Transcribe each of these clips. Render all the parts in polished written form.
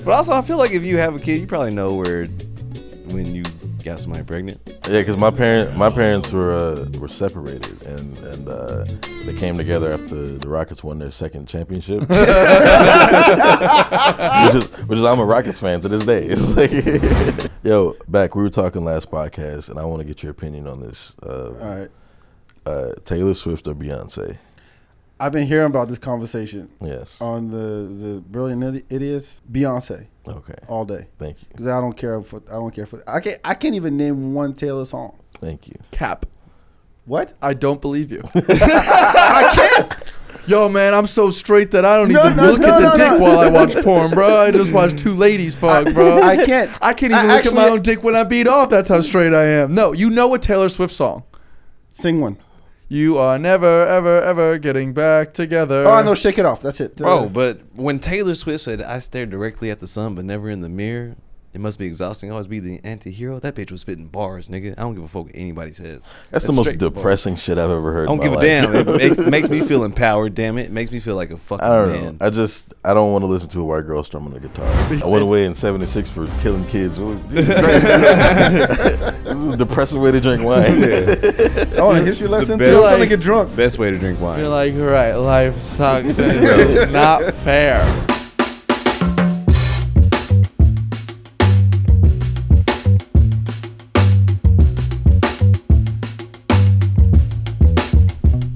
But also, I feel like if you have a kid, you probably know when you got somebody pregnant. Yeah, because my parents were separated, and they came together after the Rockets won their second championship. which is I'm a Rockets fan to this day. It's like, yo, back, we were talking last podcast, and I want to get your opinion on this. All right. Taylor Swift or Beyonce? I've been hearing about this conversation. Yes. On the Brilliant Idiots, Beyonce. Okay. All day. Thank you. Because I don't care for. I can't even name one Taylor song. Thank you. Cap. What? I don't believe you. I can't. Yo, man, I'm so straight that I don't even look at the dick while I watch porn, bro. I just watch two ladies fuck, bro. I can't. I can't even look at my own dick when I beat off. That's how straight I am. No, you know a Taylor Swift song. Sing one. You are never, ever, ever getting back together. Oh, I know. Shake It Off. That's it. Bro, but when Taylor Swift said, I stare directly at the sun but never in the mirror, it must be exhausting. Always be the anti-hero. That bitch was spitting bars, nigga. I don't give a fuck what anybody says. That's the most depressing shit I've ever heard. I don't give a damn. It makes me feel empowered, damn it. It makes me feel like a fucking man. I don't want to listen to a white girl strumming the guitar. I went away in '76 for killing kids. Jesus Christ. This is a depressing way to drink wine. I want a history lesson too. best- I'm trying to get drunk. Best way to drink wine. You're like, right, life sucks and it's not fair.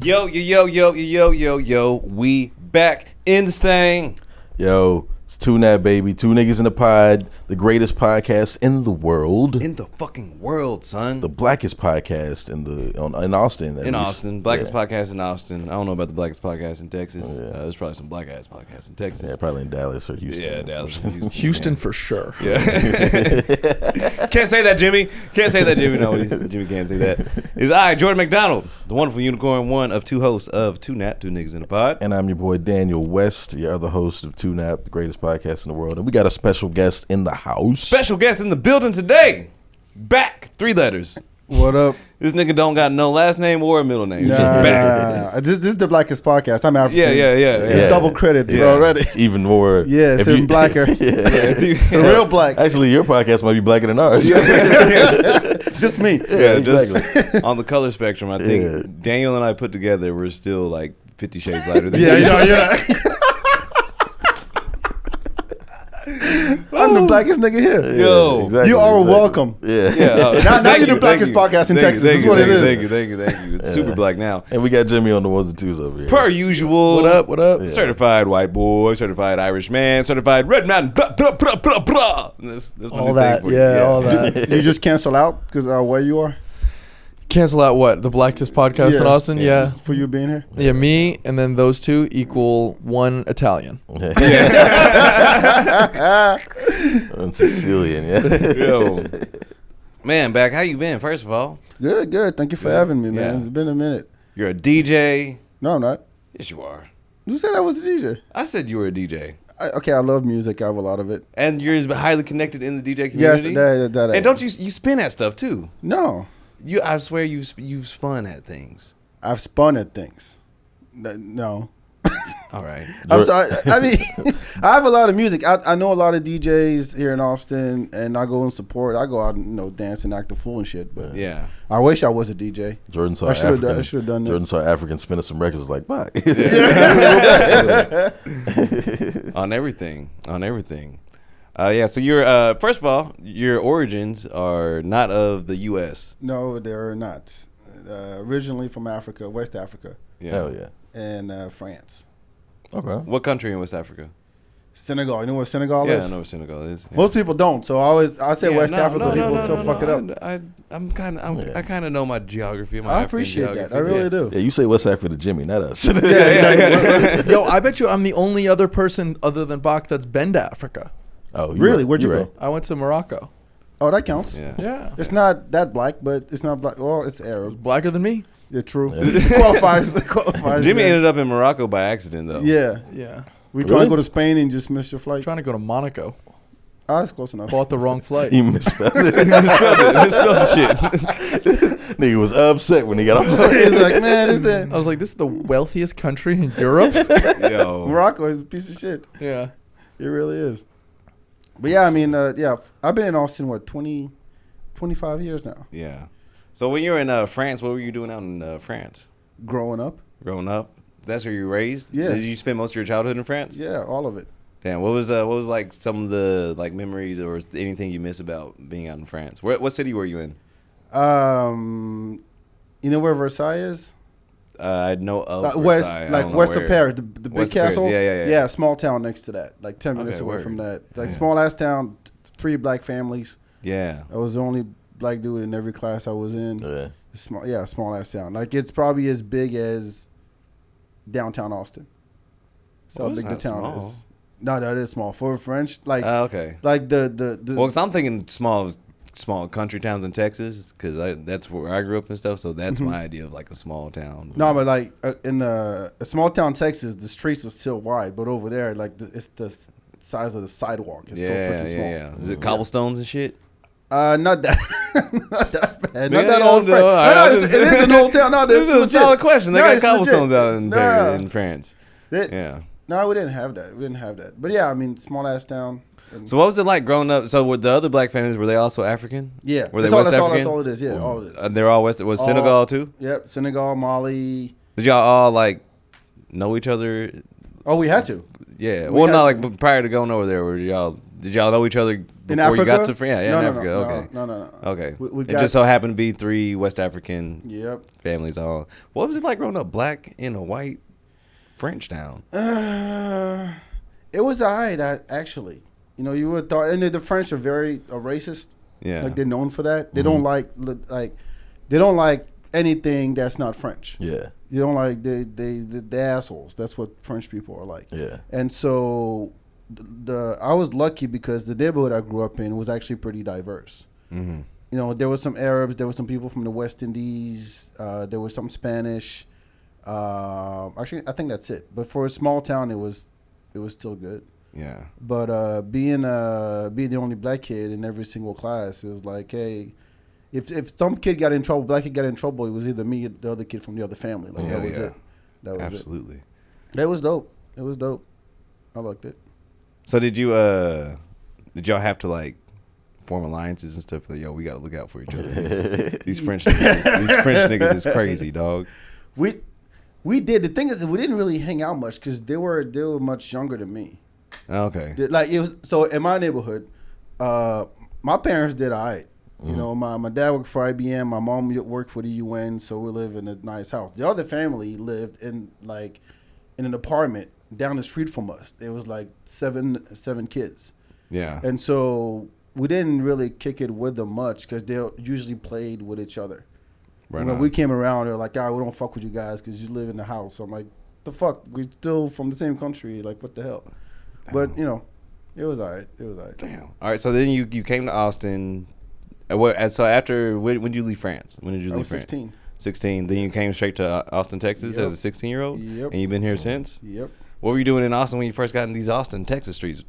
Yo, we back in this thing. Yo, it's Two Nap, baby. Two niggas in the pod. The greatest podcast in the world. In the fucking world, son. The blackest podcast in Austin. In Austin. Blackest podcast in Austin. I don't know about the blackest podcast in Texas. There's probably some black ass podcasts in Texas. Yeah, probably in Dallas or Houston. Yeah, Dallas and Houston. Houston for sure. Yeah. Can't say that, Jimmy. Can't say that, Jimmy. No, Jimmy can't say that. It's I, Jordan McDonald, the wonderful unicorn, one of two hosts of Two Nap, Two Niggas in the Pod. And I'm your boy Daniel West, your other host of Two Nap, the greatest podcast in the world. And we got a special guest in the house. Special guest in the building today. Back, 3 letters. What up? This nigga don't got no last name or a middle name. Nah, Just back. This is the blackest podcast. I'm African. Yeah. It's double credit already. It's even more. Yeah, it's even blacker. It's a real black. Actually, your podcast might be blacker than ours. It's just me. Yeah, exactly. just on the color spectrum, I think Daniel and I put together, we're still like 50 shades lighter than Yeah, you. you're I'm the blackest nigga here. Yo, exactly, you are welcome. Yeah. Now you're the blackest podcast in Texas. That's what it is. Thank you. It's super black now. And we got Jimmy on the ones and twos over here. Per usual. What up? Yeah. Certified white boy, certified Irish man, certified red mountain, blah, blah, blah, blah, blah. That's my All new that, thing for you. all that. You just cancel out because where you are? Cancel out what? The blackest podcast in Austin? Yeah. For you being here? Yeah, me and then those two equal one Italian. And Sicilian, Yo. Man, back, how you been, first of all? Good. Thank you for having me, man. Yeah. It's been a minute. You're a DJ. No, I'm not. Yes, you are. You said I was a DJ. I said you were a DJ. Okay, I love music. I have a lot of it. And you're highly connected in the DJ Yes, community? that. And don't you spin at stuff, too? No. I swear you've spun at things. I've spun at things. No. All right. I'm sorry. I mean, I have a lot of music. I know a lot of DJs here in Austin, and I go and support. I go out and dance and act a fool and shit. But Yeah. I wish I was a DJ. Jordan saw I should African. have done that. Jordan saw African spinning some records like, bye. On everything. So you're first of all, your origins are not of the U.S. No, they're not. Originally from Africa, West Africa, Yeah. Hell yeah. and France. Okay. What country in West Africa? Senegal. You know what Senegal Yeah, is? I know what Senegal is. Yeah. Most people don't. So I say West Africa. People still fuck it up. I kind of know my geography. I appreciate that. I really do. Yeah, you say West Africa to Jimmy, not us. Yeah. Yo, I bet you I'm the only other person other than Bach that's been to Africa. Oh, Really? Where'd you go? I went to Morocco. Oh, that counts. Yeah. Yeah. It's not that black, but it's not black. Well, it's Arab. Blacker than me. Yeah, true. It qualifies. Jimmy yeah. ended up in Morocco by accident, though. Yeah. Yeah. We trying to go to Spain and just missed your flight. Trying to go to Monaco. Oh, that's close enough. Bought the wrong flight. He misspelled it. Misspelled the shit. Nigga was upset when he got off the plane. He's like, man, this I was like, this is the wealthiest country in Europe. Yo. Morocco is a piece of shit. Yeah. It really is. But yeah, I mean, I've been in Austin, 25 years now. Yeah. So when you were in France, what were you doing out in France? Growing up. Growing up? That's where you were raised? Yeah. Did you spend most of your childhood in France? Yeah, all of it. Damn, what was like some of the like memories or anything you miss about being out in France? What city were you in? You know where Versailles is? I know of west, Versailles. like west of Paris, the big West of castle. Paris. Yeah. Yeah, small town next to that, like 10 minutes Okay, away word. from that. Like Yeah. small ass town, 3 black families. Yeah. I was the only black dude in every class I was in. Yeah. Small ass town. Like it's probably as big as downtown Austin. That's how Well, it's big the not town small. is. No, that is small for French. Like Okay. like the Well, because I'm thinking small country towns in Texas, because that's where I grew up and stuff. So that's my idea of like a small town. no, but like in a small town Texas, the streets are still wide, but over there, like it's the size of the sidewalk. It's so freaking small. yeah. Is it cobblestones and shit? Not that, not that bad. Not Yeah, that you old. don't know. All right, No, I'm it just- is an old town. No, This is a legit. solid question. They No, got it's cobblestones legit. out in Nah. in France. That- Yeah. No, we didn't have that. We didn't have that. But yeah, I mean, small ass town. And So what was it like growing up? So were the other black families, were they also African? yeah, Were they that's all, West that's all. African? That's all it is. Yeah, all it is. They're all West. Was All- Senegal too? Yep, Senegal, Mali. Did y'all all like know each other? Oh, we had to. Yeah. We Well, had not to. like but prior to going over there. Did y'all know each other before In Africa? you got to France? Yeah, no, in no, Africa. no, Okay. No. Okay. We It got- just so happened to be 3 West African Yep. families all. What was it like growing up black in a white French town? It was alright, actually. You know, you would thought, and the French are very racist. Yeah. Like they're known for that. They don't like they don't like anything that's not French. Yeah. You don't like they assholes. That's what French people are like. Yeah. And so I was lucky because the neighborhood I grew up in was actually pretty diverse. Mm-hmm. You know, there was some Arabs, there was some people from the West Indies, there was some Spanish. Actually, I think that's it. But for a small town, it was still good. Yeah. But being the only black kid in every single class, it was like, hey, if some kid got in trouble, black kid got in trouble, it was either me or the other kid from the other family. Like that was it. That was Absolutely. it. That was dope. It was dope. I liked it. So did y'all have to like form alliances and stuff? Like, yo, we gotta look out for each other. These French niggas is crazy, dog. We did. The thing is that we didn't really hang out much because they were much younger than me. Okay. Like it was so in my neighborhood, my parents did all right. You know, my dad worked for IBM, my mom worked for the UN, so we live in a nice house. The other family lived in an apartment down the street from us. There was like seven kids. Yeah. And so we didn't really kick it with them much because they usually played with each other. Right When on. we came around, they were like, we don't fuck with you guys because you live in the house. So I'm like, the fuck? We're still from the same country. Like, what the hell? But, you know, it was all right. It was all right. Damn. All right. So then you came to Austin. So after when did you leave France? When did you I leave was France? 16. 16. Then you came straight to Austin, Texas Yep. as a 16-year-old. Yep. And you've been here since. Yep. What were you doing in Austin when you first got in these Austin, Texas streets?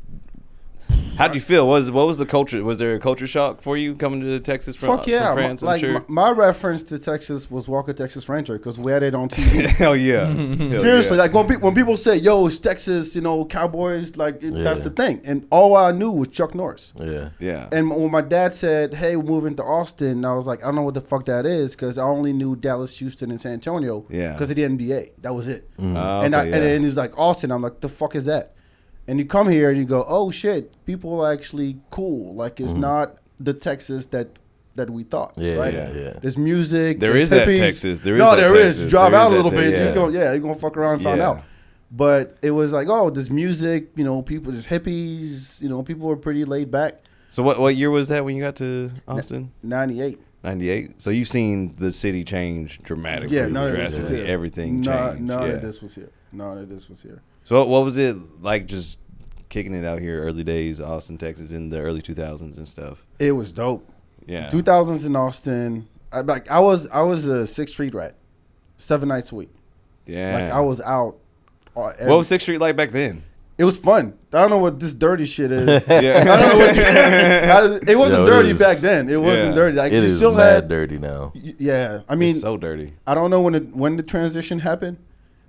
How did you feel? What was the culture? Was there a culture shock for you coming to Texas from, Fuck yeah. from France? I'm sure. My reference to Texas was Walker, Texas Ranger because we had it on TV. Hell yeah. Hell Seriously, yeah. like when people say, yo, it's Texas, you know, Cowboys, that's the thing. And all I knew was Chuck Norris. Yeah. Yeah. And when my dad said, hey, we're moving to Austin, I was like, I don't know what the fuck that is because I only knew Dallas, Houston, and San Antonio because of the NBA. That was it. Okay, And then he was like, Austin. I'm like, the fuck is that? And you come here and you go, oh, shit, people are actually cool. Like, it's not the Texas that we thought. Yeah, right? yeah. There's music. There there's is that hippies. Texas. There is no, that there is. Texas. Drive There out a is little that bit. Texas, You're going to fuck around and find Yeah. out. But it was like, oh, there's music, you know, people, there's hippies, you know, people were pretty laid back. So what year was that when you got to Austin? 98. 98. So you've seen the city change dramatically. Yeah, none of this was drastically. here. Everything changed. None Yeah. of this was here. None of this was here. So what was it like just kicking it out here early days, Austin, Texas, in the early 2000s and stuff? It was dope. Yeah. 2000s in Austin. I was a 6th Street rat, 7 nights a week. Yeah. Like I was out. What was 6th Street like back then? It was fun. I don't know what this dirty shit is. Yeah. I don't know what it wasn't Yo, it dirty is. back then. It wasn't dirty. Like It you is still mad had dirty now. Yeah, I mean, It's so dirty. I don't know when the transition happened,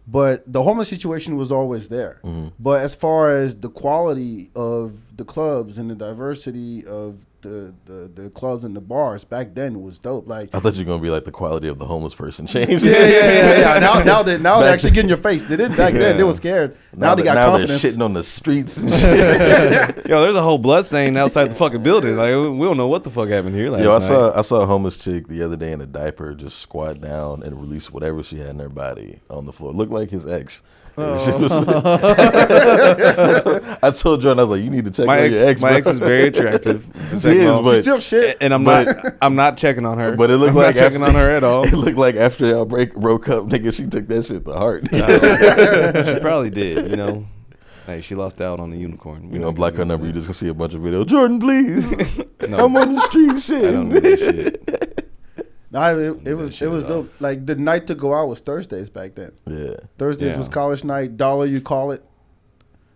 but the homeless situation was always there. But as far as the quality of the clubs and the diversity of the clubs and the bars back then was dope. Like I thought you were gonna be like the quality of the homeless person changed. yeah. Now they actually get in your face. They didn't back then. They were scared. Now they got confidence. They're shitting on the streets and shit. Yo, there's a whole blood stain outside the fucking building. Like we don't know what the fuck happened here last night. I saw a homeless chick the other day in a diaper just squat down and release whatever she had in her body on the floor. Looked like his ex. I told Jordan, I was like, you need to check on your ex. My ex is very attractive. She is, but still shit. And I'm not checking on her. But it looked I'm like not checking on her at all. It looked like after y'all broke up, nigga, she took that shit to heart. She probably did, you know. Hey, she lost out on the unicorn. You know, block her number. You just gonna see a bunch of videos. Jordan, please. No, I'm on the street. Shit. I don't do that shit. No, it was dope. Like the night to go out was Thursdays back then. Yeah. Thursdays was college night. $1 you call it.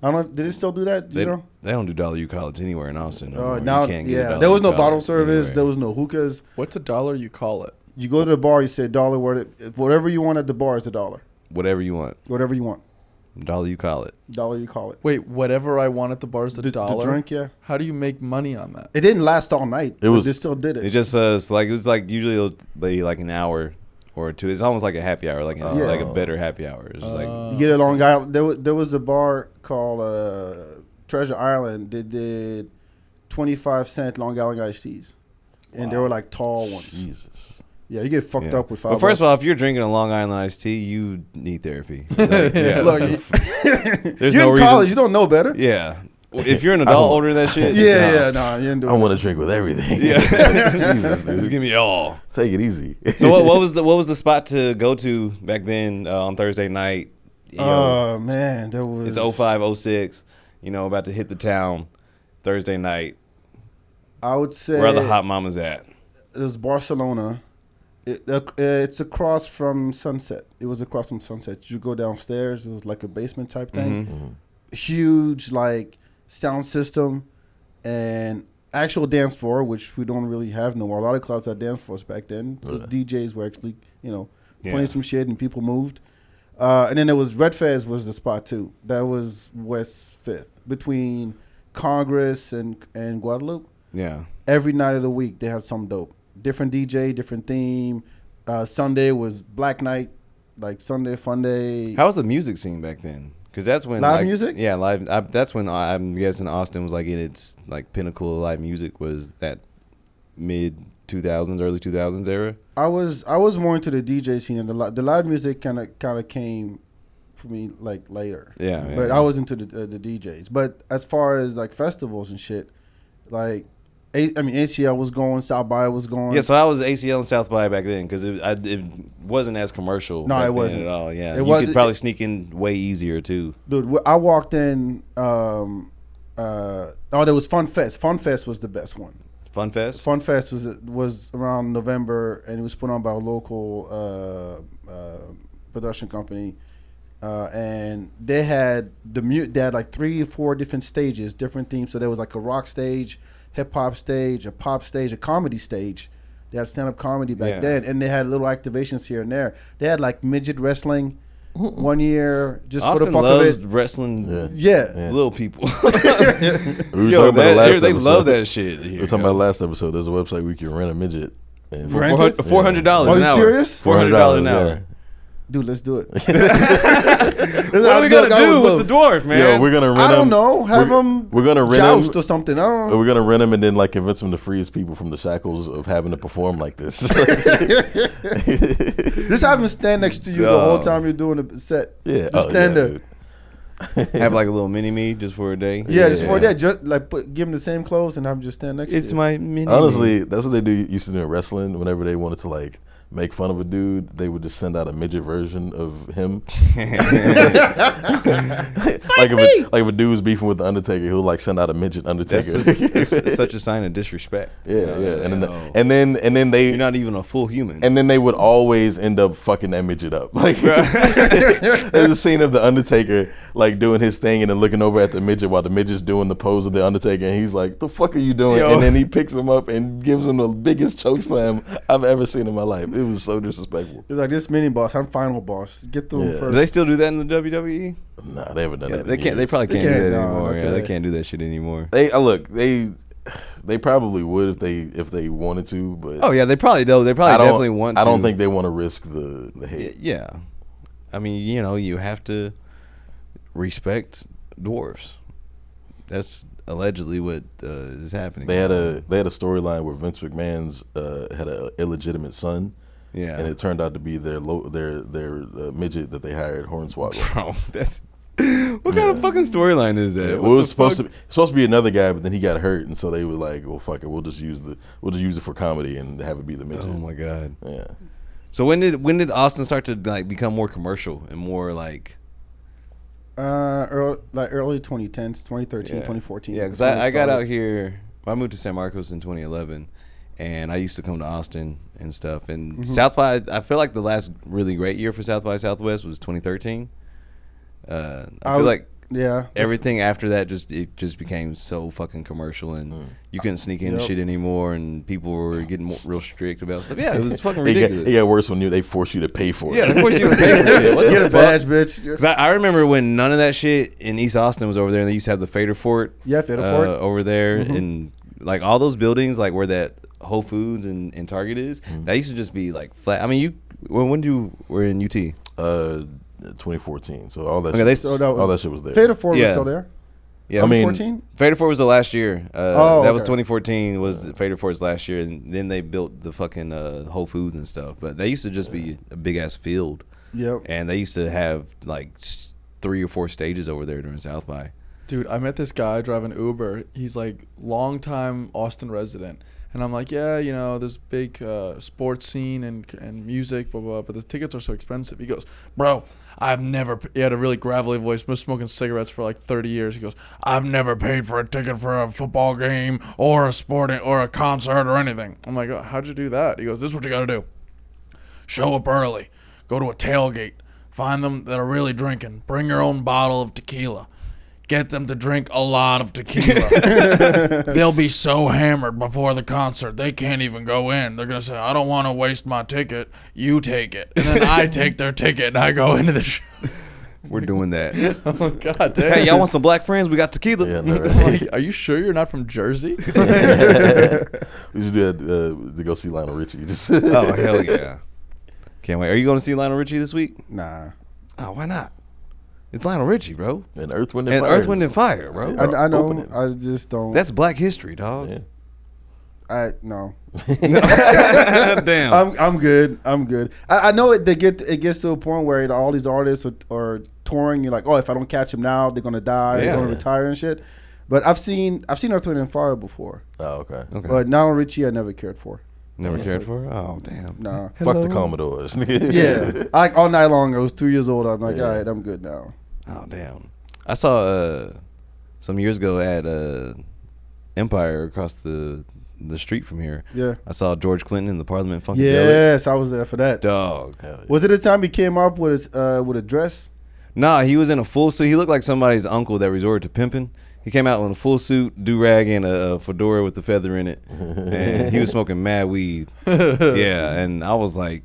I don't know. Did it still do that? They know? They don't do $1 college anywhere in Austin. No Now, you can't get there was no $1 bottle service. anywhere. There was no hookahs. What's $1 you call it? You go to the bar. You say $1. Whatever you want at the bar is $1. Whatever you want. Whatever you want. $1 you call it. $1 you call it. Wait, whatever I want at the bar is $1? The drink, yeah. How do you make money on that? It didn't last all night. They still did It it. just it was like usually it'll be like an hour or two. It's almost like a happy hour, like like a better happy hour. It's just like You get a Long Island. There was a bar called Treasure Island. They did 25-cent Long Island iced teas, and they were like tall ones. Jesus. Yeah, you get fucked up with $5. Well, first of all, if you're drinking a Long Island iced tea, you need therapy. Like, yeah. Look, There's you're no in reason. college. You don't know better. Yeah. If you're an adult ordering that shit, Nah, you didn't do I it. want to drink with everything. Yeah. Jesus, dude. Just give me all. Take it easy. So what was the spot to go to back then on Thursday night? You know, Man, there was. it's 05, 06, you know, about to hit the town Thursday night. I would say. Where are the hot mamas at? It was Barcelona. It's across from Sunset. It was across from Sunset. You go downstairs. It was like a basement type thing. Mm-hmm. Huge like sound system and actual dance floor, which we don't really have no more. A lot of clubs had dance floors back then because DJs were actually, playing some shit and people moved. And then there was Red Fez was the spot too. That was West 5th between Congress and Guadalupe. Yeah. Every night of the week they had some dope. Different DJ, different theme. Sunday was Black Night, like Sunday Fun Day. How was the music scene back then? Because that's when live music. Yeah, live. That's when I'm guessing Austin was like in its like pinnacle of live music. Was that mid 2000s, early 2000s era? I was more into the DJ scene, and the live music kind of came for me like later. Yeah, but I was into the DJs. But as far as like festivals and shit, like. ACL was going, South by was going. Yeah, so I was ACL and South by back then because it wasn't as commercial. No, back it then wasn't at all. Yeah, you could probably sneak in way easier too. Dude, I walked in. There was Fun Fest. Fun Fest was the best one. Fun Fest. Fun Fest was around November, and it was put on by a local production company. And they had they had like 3 or 4 different stages, different themes. So there was like a rock stage, hip hop stage, a pop stage, a comedy stage. They had stand up comedy back then, and they had little activations here and there. They had like midget wrestling one year just Austin for the fuck loves of it. Wrestling. Yeah. Little people. We were talking Yo, about the last they episode. love that shit. Here, We were talking about the last episode. There's a website where you can rent a midget. And for Rent it? $400 Are an you hour. serious? $400 an hour. yeah. Dude, let's do it. What are we gonna do with the dwarf, man? Yo, we're gonna rent I don't him. know. Have them We're gonna rent joust him. or something. I don't know. We're gonna rent him and then like convince him to free his people from the shackles of having to perform like this. Just have him stand next to you the whole time you're doing the set. Yeah, Just stand there. dude. Have like a little mini me just for a day. Yeah, just for that. Just like give him the same clothes and have him just stand next to you. It's my mini. Honestly, that's what they used to do in wrestling. Whenever they wanted to like make fun of a dude, they would just send out a midget version of him. Like if a dude was beefing with the Undertaker, he'll like send out a midget Undertaker. That's such a sign of disrespect. Yeah. And then they You're not even a full human. and then they would always end up fucking that midget up. Like there's a scene of the Undertaker like doing his thing and then looking over at the midget while the midget's doing the pose of the Undertaker, and he's like, "The fuck are you doing?" Yo. And then he picks him up and gives him the biggest choke slam I've ever seen in my life. It was so disrespectful. It's like this mini boss. I'm final boss. Get through Yeah. first. Do they still do that in the WWE? Nah, they haven't done Yeah, that. they can't. They probably can't, do that anymore. not Yeah, they today. can't do that shit anymore. They look. They probably would if they wanted to, but Oh yeah, they probably do. They probably definitely want to. I don't think they want to risk the hate. Yeah, I mean, you have to respect dwarves. That's allegedly what is happening. They had a storyline where Vince McMahon's had an illegitimate son. Yeah, and it turned out to be their midget that they hired, Hornswoggle. Bro, that's what kind of fucking storyline is that? Yeah, well, it was supposed to be another guy, but then he got hurt, and so they were like, "Well, fuck it, we'll just use it for comedy and have it be the midget." Oh my god. Yeah. So when did Austin start to like become more commercial and more like? Early 2010s, 2013, Yeah. 2014. Yeah, because I got out here. I moved to San Marcos in 2011, and I used to come to Austin and stuff. And South by, I feel like the last really great year for South by Southwest was 2013. I feel like everything after that just became so fucking commercial, and you couldn't sneak in shit anymore, and people were getting real strict about stuff. Yeah, it was fucking ridiculous. It got worse when they forced you to pay for it. Yeah, they forced you to pay for shit. What Get the a fuck? badge, bitch. Because I remember when none of that shit in East Austin was over there, and they used to have the Fader Fort. Yeah, Fader Fort. Over there, and like all those buildings, like where that Whole Foods and Target is, that used to just be like flat. I mean, when you were in UT? 2014. So all that. Okay, all that shit was there. Fader Fort Yeah. was still there. Yeah, I mean, 2014? Fader Fort was the last year. Oh, that was okay. 2014 was Fader Fort's last year, and then they built the fucking Whole Foods and stuff. But they used to just be a big ass field, Yep. and they used to have like 3 or 4 stages over there during South by. Dude, I met this guy driving Uber. He's like longtime Austin resident. And I'm like, yeah, there's big sports scene and music, blah, blah, blah, but the tickets are so expensive. He goes, bro, he had a really gravelly voice, been smoking cigarettes for like 30 years. He goes, I've never paid for a ticket for a football game or a sporting or a concert or anything. I'm like, oh, how'd you do that? He goes, this is what you got to do. Show up early. Go to a tailgate. Find them that are really drinking. Bring your own bottle of tequila. Get them to drink a lot of tequila. They'll be so hammered before the concert, they can't even go in. They're going to say, I don't want to waste my ticket. You take it. And then I take their ticket and I go into the show. We're doing that. Oh, God damn. Hey, y'all want some black friends? We got tequila. Yeah, no, I'm like, are you sure you're not from Jersey? We should do that to go see Lionel Richie. Just Oh, hell yeah. Can't wait. Are you going to see Lionel Richie this week? Nah. Oh, why not? It's Lionel Richie, bro. and Earth, Wind, And Fire. Earth, Wind, and Fire, bro. I know. Open it. I just don't. That's Black History, dog. Yeah. No. Damn. I'm good. I'm good. I know it gets to a point where all these artists are touring. You're like, oh, if I don't catch them now, they're gonna die. They're gonna retire and shit. But I've seen Earth, Wind, and Fire before. Oh, okay. Okay. But Lionel Richie, I never cared for. Never cared for her? Oh, damn. Nah. Fuck the Commodores. Yeah. Like all night long. I was 2 years old. I'm like, Yeah. all right, I'm good now. Oh, damn. I saw some years ago at Empire across the street from here. Yeah. I saw George Clinton in the Parliament Funkadelic. Yes, I was there for that. Dog. Hell yeah. Was it the time he came up with a dress? Nah, he was in a full suit. He looked like somebody's uncle that resorted to pimping. He came out in a full suit, do-rag, and a fedora with the feather in it. And he was smoking mad weed. Yeah, and I was like,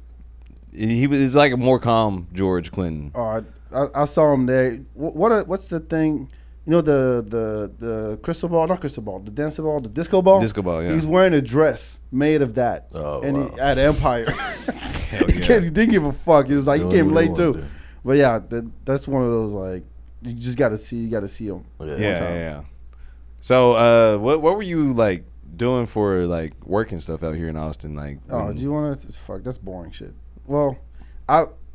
he's like a more calm George Clinton. Oh, I saw him there. What's the thing? You know the crystal ball, not crystal ball, the dancing ball, the disco ball. Disco ball, yeah. He's wearing a dress made of that, Oh, and wow. he at Empire. Hell he yeah. didn't give a fuck. He was like, he Doing came what he late too. wanted to. But yeah, that's one of those like you just got to see. You got to see him. Yeah. So, what were you like doing for like work and stuff out here in Austin? Like, Oh, do you want to? Fuck, that's boring shit. Well,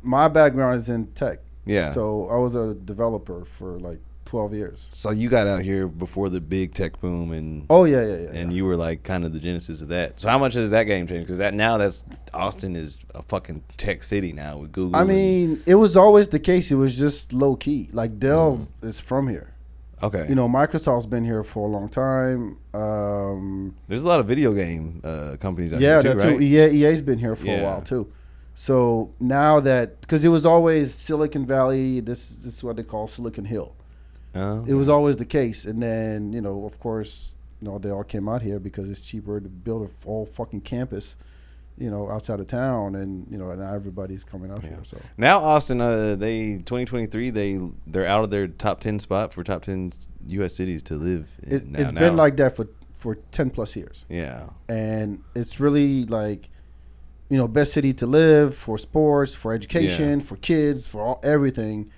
my background is in tech. Yeah. So I was a developer for like 12 years. so you got out here before the big tech boom, and Oh yeah. and you were like kind of the genesis of that. So how much has that game changed? Because that's Austin is a fucking tech city now with Google. I mean, it was always the case. It was just low key. Like Dell is from here. okay, You know, Microsoft's been here for a long time. there's a lot of video game companies out Yeah, here too, that too. right? EA's been here for a Yeah. while too. So now that, because it was always Silicon Valley, this is what they call Silicon Hill. It was always the case. And then, of course, they all came out here because it's cheaper to build a whole fucking campus outside of town, and now everybody's coming up here. So now Austin, 2023, they're out of their top 10 spot for top 10 U.S. cities to live in. It's been like that for 10 plus years. Yeah, and it's really like, best city to live for sports, for education, for kids, for everything,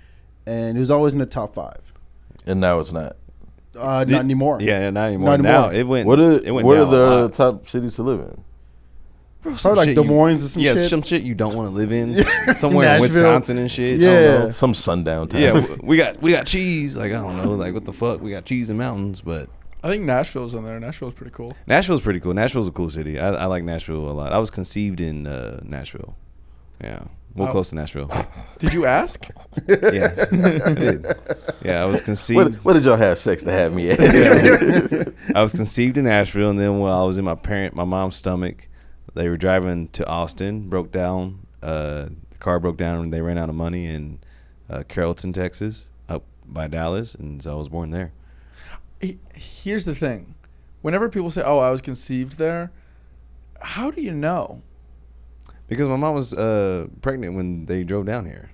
and it was always in the top 5. And now it's not. Not anymore. Yeah, not anymore. Now it went. What are down the top cities to live in? Bro, probably like Des Moines or some shit. Yeah, some shit you don't want to live in. Somewhere in Nashville. Wisconsin and shit. Yeah. Some sundown town. Yeah, we got cheese. Like, I don't know. Like, what the fuck? We got cheese and mountains, but. I think Nashville's in there. Nashville's pretty cool. Nashville's pretty cool. Nashville's a cool city. I like Nashville a lot. I was conceived in Nashville. Yeah. Well, close to Nashville. Did you ask? Yeah. I did. Yeah, I was conceived. What did y'all have sex to have me at? I was conceived in Nashville, and then while I was in my mom's stomach, they were driving to Austin, broke down. The car broke down, and they ran out of money in Carrollton, Texas, up by Dallas, and so I was born there. Here's the thing. Whenever people say, I was conceived there, how do you know? Because my mom was pregnant when they drove down here.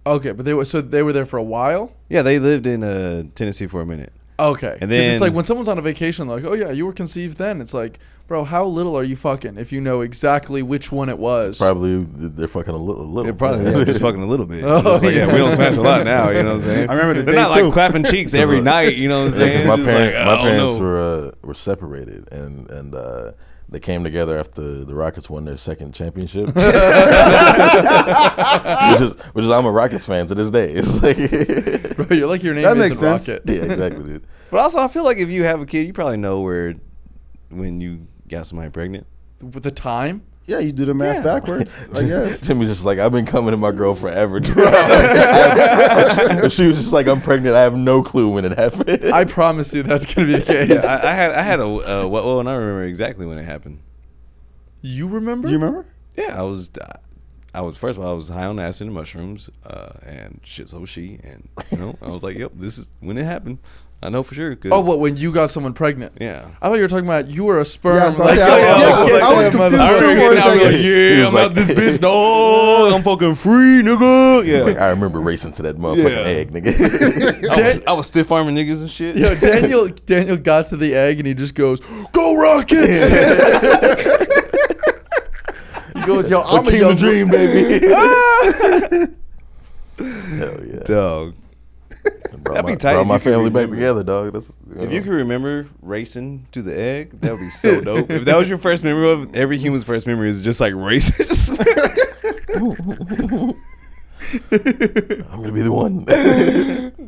Okay, but they were there for a while? Yeah, they lived in Tennessee for a minute. Okay. And then it's like when someone's on a vacation, like, oh yeah, you were conceived then. It's like, bro, how little are you fucking if you know exactly which one it was? It's probably they're fucking a little. They're probably just fucking a little bit. Oh, Like, we don't smash a lot now. You know what I'm saying? I remember they're not like clapping cheeks every night. You know what I'm saying? My Just parents like, were separated, and they came together after the Rockets won their second championship. which is I'm a Rockets fan to this day. It's like, Bro, you're like your name That is makes sense. Rocket. yeah, exactly, dude. But also, I feel like if you have a kid, you probably know when you got somebody pregnant. With the time? Yeah, you do the math backwards, I guess. Jimmy's just like, I've been coming to my girl forever. If she was just like, I'm pregnant, I have no clue when it happened. I promise you that's going to be the case. I had a and I remember exactly when it happened. You remember? Do you remember? Yeah, I was first of all, I was high on acid and mushrooms, and shit. So was she, and I was like, yep, this is when it happened. I know for sure. Oh, what, when you got someone pregnant? Yeah. I thought you were talking about you were a sperm. Yeah, I was about like, to say, I was confused I too. remember getting out and be like, He yeah, was I'm like- out this bitch, dog. I'm fucking free, nigga. Yeah. Like, I remember racing to that motherfucking egg, nigga. I was stiff arming niggas and shit. Yo, Daniel got to the egg and he just goes, "Go Rockets!" He goes, "Yo, I'm a young dream, baby. Hell yeah. Dog. Brought That'd be tight if my you could family back remember. together, dog. That's, If you could remember racing to the egg, that would be so dope. If that was your first memory of every human's first memory is just like racing. I'm gonna be the one.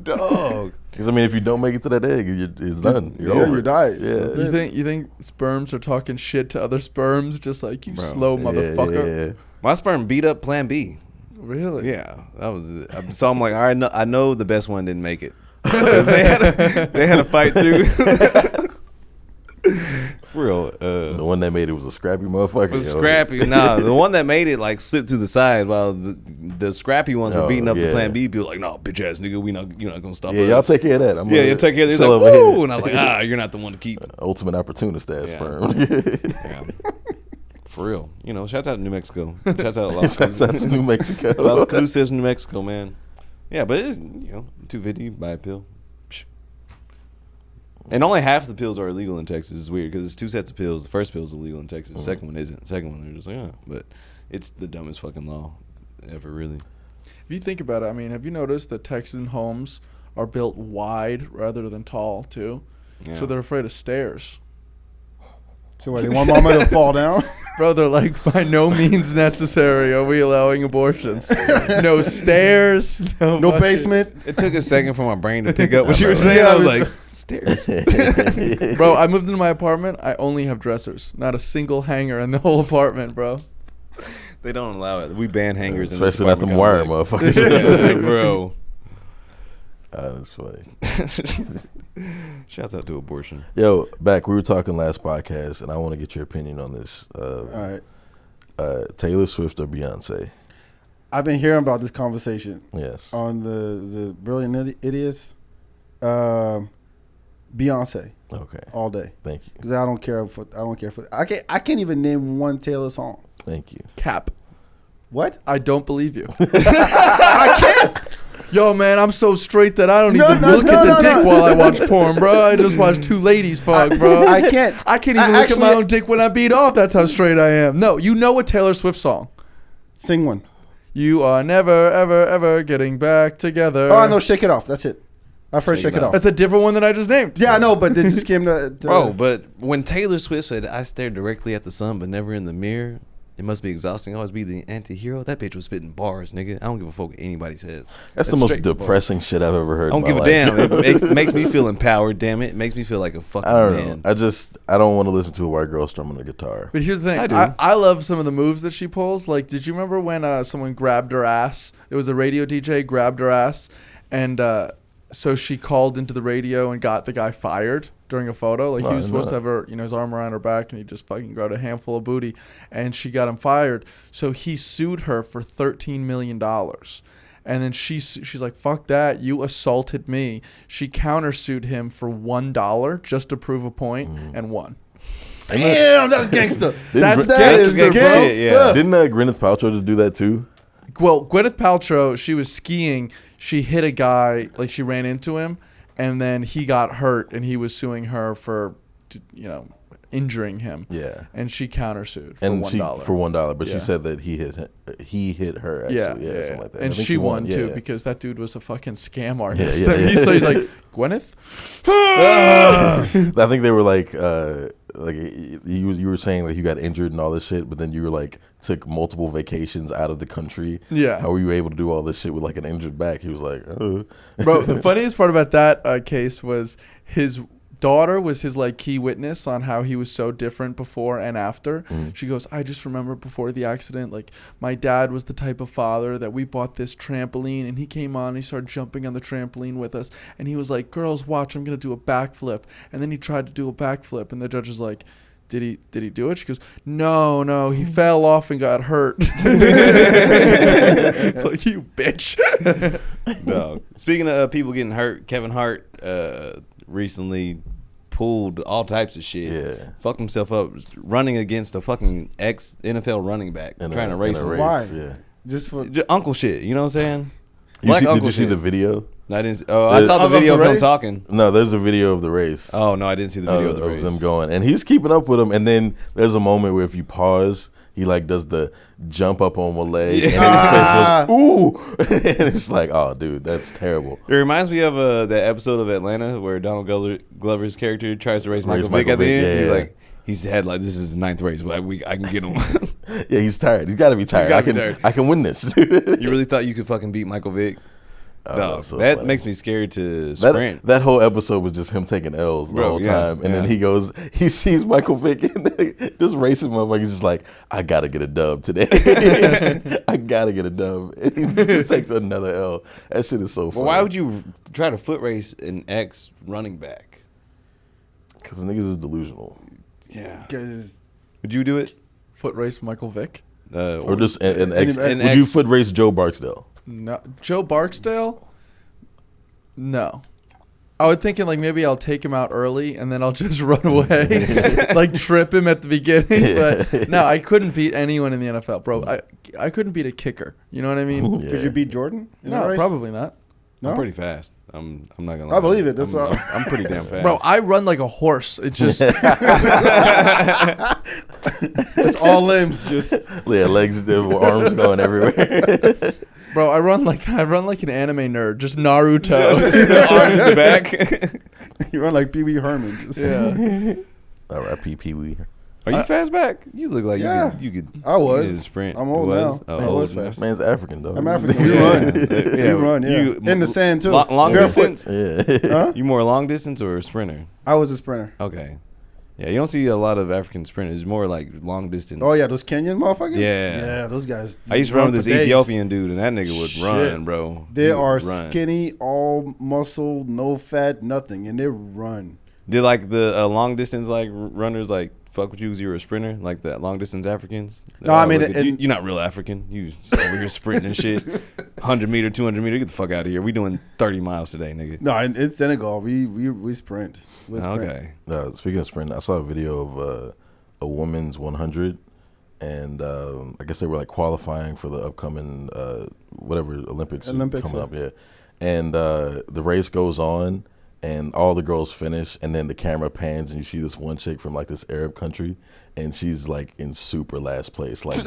Dog. Because I mean, if you don't make it to that egg, it's done. You're Yeah, over. you died. Yeah. That's it. You think sperms are talking shit to other sperms, just like you Bro. slow motherfucker? Yeah. My sperm beat up Plan B. Really? Yeah, that was it. So I'm like, all right, I know the best one didn't make it. 'Cause they had a fight through. For real. The one that made it was a scrappy motherfucker. It was yo. scrappy. Nah, the one that made it like slipped through the side while the scrappy ones were Oh, beating up the yeah. Plan B. People like, no, bitch ass nigga, you're not gonna stop Yeah, us. y'all take care of that. I'm Yeah, gonna you take care of it. He's chill like, over here. woo! And I was like, you're not the one to keep. Ultimate opportunist ass Yeah. sperm. Yeah. For real. Shouts out to New Mexico. Shouts out to Las Shouts out to New Mexico. Las Cruces, New Mexico, man. Yeah, but it's, $250, buy a pill. Psh. And only half the pills are illegal in Texas. It's weird because it's 2 sets of pills. The first pill is illegal in Texas. The second one isn't. The second one, they're just like, But it's the dumbest fucking law ever, really. If you think about it, I mean, have you noticed that Texan homes are built wide rather than tall, too? Yeah. So they're afraid of stairs. So what, they want mama to fall down? Bro, they're like, by no means necessary are we allowing abortions. No stairs, no No fucking- basement? It took a second for my brain to pick up what I you were know, saying. right? I was Yeah, like, stairs. Bro, I moved into my apartment. I only have dressers. Not a single hanger in the whole apartment, bro. They don't allow it. We ban hangers. Especially in not this them wire apartment motherfuckers. complex. Yeah, bro. That's funny. Shouts out to abortion. Yo, back, we were talking last podcast, and I want to get your opinion on this. All right. Taylor Swift or Beyonce? I've been hearing about this conversation Yes. on the Brilliant Idiots. Beyonce. Okay. All day. Thank you. Because I don't care for. I can't even name one Taylor song. Thank you. Cap. What? I don't believe you. I can't. Yo, man, I'm so straight that I don't even look at the dick while I watch porn, bro. I just watch two ladies fuck, bro. I can't. I can't even look at my own dick when I beat off. That's how straight I am. No, you know a Taylor Swift song. Sing one. You are never, ever, ever getting back together. Oh, I know. Shake It Off. That's it. I first Shake It Off. That's a different one that I just named. Yeah, I know, but it just came to Bro, but when Taylor Swift said, I stare directly at the sun but never in the mirror, it must be exhausting. I always be the anti-hero. That bitch was spitting bars, nigga. I don't give a fuck what anybody says. That's the most depressing shit I've ever heard. I don't give a damn. It makes me feel empowered, damn it. It makes me feel like a fucking man. I don't want to listen to a white girl strumming a guitar. But here's the thing. I love some of the moves that she pulls. Like, did you remember when someone grabbed her ass? It was a radio DJ grabbed her ass, and so she called into the radio and got the guy fired during a photo. Like, he was supposed to have her, his arm around her back, and he just fucking grabbed a handful of booty, and she got him fired. So he sued her for $13 million. And then she's like, fuck that, you assaulted me. She countersued him for $1 just to prove a point and won. Damn, that's gangster. That's gangster, bro. Yeah. Didn't Gwyneth Paltrow just do that too? Well, Gwyneth Paltrow, she was skiing. She hit a guy, like she ran into him, and then he got hurt, and he was suing her for, injuring him. Yeah. And she countersued for And $1. for $1, but Yeah. she said that he hit her. Actually. Yeah. Something like that. And I think she won too yeah. because that dude was a fucking scam artist. Yeah. So he's like, Gwyneth? I think they were like you were saying like you got injured and all this shit, but then you were like took multiple vacations out of the country. Yeah. How were you able to do all this shit with like an injured back? He was like, Bro, the funniest part about that case was his daughter was his like key witness on how he was so different before and after. She goes, I just remember before the accident, like my dad was the type of father that we bought this trampoline and he came on and he started jumping on the trampoline with us and he was like, girls watch, I'm gonna do a backflip. And then he tried to do a backflip and the judge was like, did he do it? She goes, no, he fell off and got hurt. It's like, you bitch. No. Speaking of people getting hurt, Kevin Hart recently pulled all types of shit. Yeah. Fucked himself up running against a fucking ex-NFL running back trying to race him. Why? Yeah. Just for Uncle shit, you know what I'm saying? Did you see the video? No, I didn't. I saw the video of him talking. No, there's a video of the race. Oh, no, I didn't see the video of the race. Them going. And he's keeping up with them. And then there's a moment where if you pause, he like does the jump up on one leg. And then his face goes, ooh. And it's like, oh, dude, that's terrible. It reminds me of that episode of Atlanta where Donald Glover's character tries to race Michael Vick at the end. He's like, he's had like, this is his 9th race, but I can get him. Yeah, he's tired. He's got to be tired. I can win this. You really thought you could fucking beat Michael Vick? No, so that funny. makes me scared to sprint. That whole episode was just him taking L's the whole time. And then he sees Michael Vick and this racing motherfucker. He's just like, I got to get a dub today. I got to get a dub. And he just takes another L. That shit is so funny. Well, why would you try to foot race an ex running back? Because niggas is delusional. Yeah. because Would you do it? Foot race Michael Vick? Or just an ex. Would Would you foot race Joe Barksdale? No. Joe Barksdale? No. I was thinking like maybe I'll take him out early and then I'll just run away, like trip him at the beginning. But no, I couldn't beat anyone in the NFL, bro. I couldn't beat a kicker. You know what I mean? Yeah. could you beat Jordan? In that No, race? probably not. No, I'm pretty fast. I'm not gonna lie. I believe it. That's I'm, why- I'm pretty damn fast. Bro, I run like a horse. It just It's all limbs. Just Yeah, legs, arms going everywhere. Bro, I run like an anime nerd, just Naruto. arms in the back. you run like Pee Wee Herman. Just, Yeah. R.I.P. Pee Wee. Are you fast back? You look like Yeah. you could. I was. You did a sprint. I'm You old was? now. Oh, I old was now. fast. Man's African, though. I'm African. We run. Yeah. We run. Yeah. You- In the sand too. Long Barefoot. distance? Yeah. Huh? You more long distance or a sprinter? I was a sprinter. Okay. Yeah, you don't see a lot of African sprinters. It's more like long distance. Oh yeah, those Kenyan motherfuckers. Yeah. Yeah, those guys. I used to run with this for days. Ethiopian dude, and that nigga would Shit. run, bro. They He are would run. skinny, all muscle, no fat, nothing, and they run. Did like the long distance like runners like fuck with you because you were a sprinter, like that long distance Africans? No, I mean, you're not real African. You just over here sprinting and shit. 100 meter, 200 meter. Get the fuck out of here. We doing 30 miles today, nigga. No, in Senegal, we sprint. Okay. Speaking of sprint, I saw a video of a woman's 100, and I guess they were like qualifying for the upcoming whatever Olympics coming up. Yeah, and the race goes on, and all the girls finish, and then the camera pans, and you see this one chick from like this Arab country, and she's like in super last place, like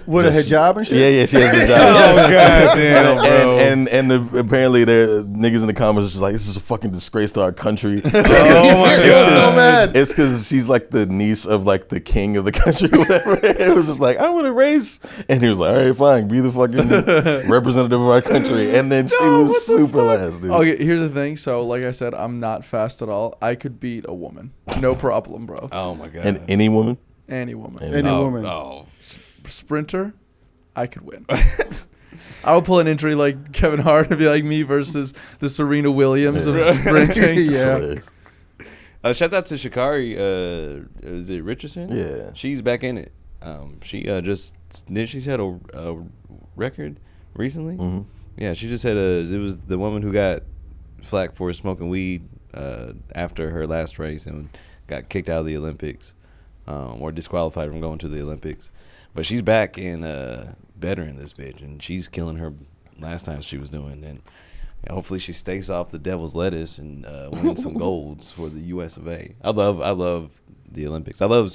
with a hijab and shit. Yeah, she has a hijab. Oh god damn, bro. And apparently the niggas in the comments are just like, this is a fucking disgrace to our country. Oh my god. It's because she's like the niece of like the king of the country, or whatever. It was just like, I want to race, and he was like, all right, fine, be the fucking representative of our country. And then she was super last, dude. Okay, here's the thing. So, like I said, I'm not fast at all. I could beat a woman, no problem, bro. Oh my god. And any woman. Any woman. Any woman. Oh. Sprinter, I could win. I would pull an injury like Kevin Hart and be like me versus the Serena Williams of sprinting. Yeah. Shout out to Sha'Carri. Is it Richardson? Yeah. She's back in it. She she had a record recently. Mm-hmm. Yeah, she just had it was the woman who got flack for smoking weed after her last race and got kicked out of the Olympics. Or disqualified from going to the Olympics. But she's back in better in this bitch, and she's killing her last time she was doing. And hopefully she stays off the devil's lettuce and wins some golds for the U.S. of A. I love the Olympics. I love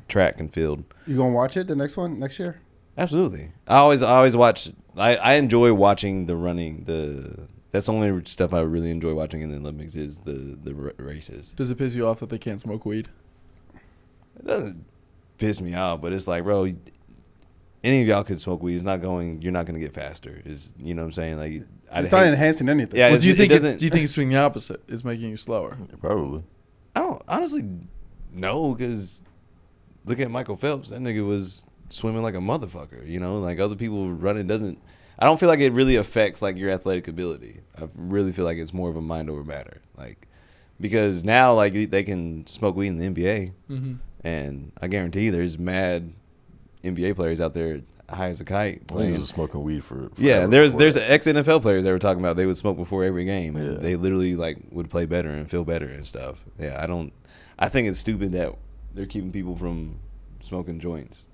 track and field. You gonna watch it, the next one, next year? Absolutely. I always watch. I enjoy watching the running. That's the only stuff I really enjoy watching in the Olympics is the races. Does it piss you off that they can't smoke weed? It doesn't piss me off, but it's like, bro, any of y'all could smoke weed. It's not going. You're not going to get faster. You know what I'm saying? Like, It's not enhancing anything. Yeah. Well, do you think it's doing the opposite? It's making you slower. Probably. I don't honestly know because look at Michael Phelps. That nigga was swimming like a motherfucker. You know, like other people running doesn't. I don't feel like it really affects like your athletic ability. I really feel like it's more of a mind over matter. Like because now like they can smoke weed in the NBA. Mm-hmm. And I guarantee there's mad NBA players out there high as a kite. He was smoking weed for yeah, there's ex-NFL players that were talking about they would smoke before every game. And Yeah. they literally like would play better and feel better and stuff. Yeah, I think it's stupid that they're keeping people from smoking joints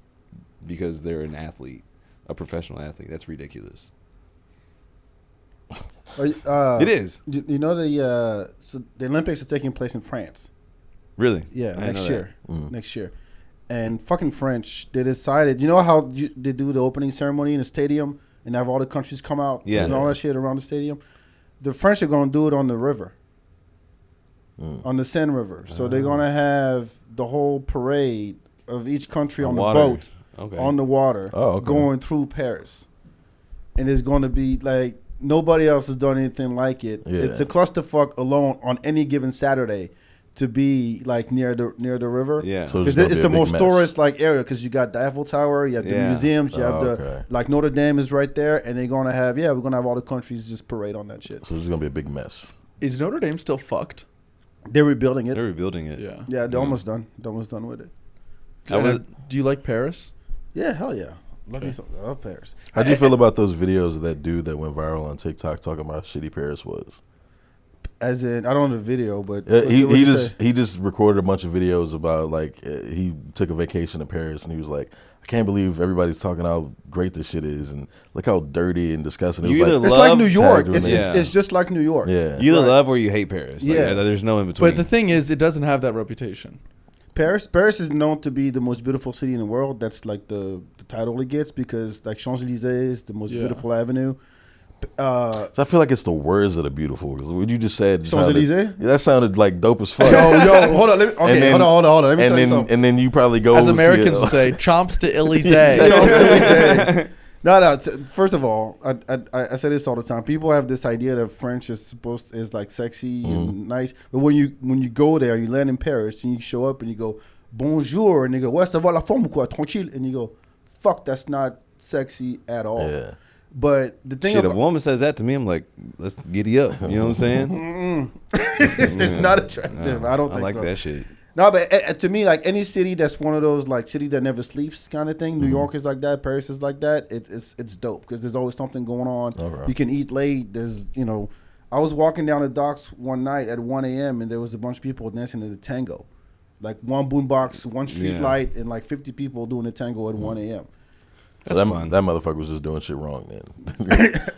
because they're an athlete, a professional athlete. That's ridiculous. It is. You know so the Olympics are taking place in France. Really? Yeah, I didn't next know year. Mm. Next year. And fucking French, they decided, you know how they do the opening ceremony in the stadium and have all the countries come out and all that shit around the stadium? The French are going to do it on the river, on the Seine River. So they're going to have the whole parade of each country on the boat, on the water, going through Paris. And it's going to be like, nobody else has done anything like it. Yeah. It's a clusterfuck alone on any given Saturday. To be like near the river, Yeah. So it's the most tourist like area because you got the Eiffel Tower, you have the museums, you have the like Notre Dame is right there, and they're gonna have we're gonna have all the countries just parade on that shit. So it's gonna be a big mess. Is Notre Dame still fucked? They're rebuilding it. They're rebuilding it. Yeah. Yeah, they're almost done. They're almost done with it. Do you like Paris? Yeah, hell yeah. I love Paris. How do you feel about those videos of that dude that went viral on TikTok talking about how shitty Paris was? As in, I don't know the video, but he just recorded a bunch of videos about like he took a vacation to Paris and he was like, I can't believe everybody's talking how great this shit is and look how dirty and disgusting it was. It's like New York. It's just like New York. Yeah, you either love or you hate Paris. Like, Yeah. there's no in between. But the thing is, it doesn't have that reputation. Paris is known to be the most beautiful city in the world. That's like the title it gets because like Champs-Elysees is the most beautiful avenue. So I feel like it's the words that are beautiful because what you just said Champs-Elysees? that sounded like dope as fuck. Yo, hold on. Hold on. Let me tell you something. And then you probably go As Americans would say, chomps to Elysee. No. First of all, I say this all the time. People have this idea that French is like sexy and nice, but when you go there, you land in Paris and you show up and you go bonjour and they go ouais ça va la forme ou quoi tranquille and you go fuck that's not sexy at all. Yeah. But the thing if a woman says that to me, I'm like, let's giddy up. You know what I'm saying? it's not attractive. I don't think so. I like that shit. No, but to me, like any city that's one of those like city that never sleeps kind of thing. New York is like that. Paris is like that. It's dope because there's always something going on. You can eat late. There's I was walking down the docks one night at 1 a.m. and there was a bunch of people dancing to the tango, like one boombox, one street light, and like 50 people doing the tango at 1 a.m. So that motherfucker was just doing shit wrong then.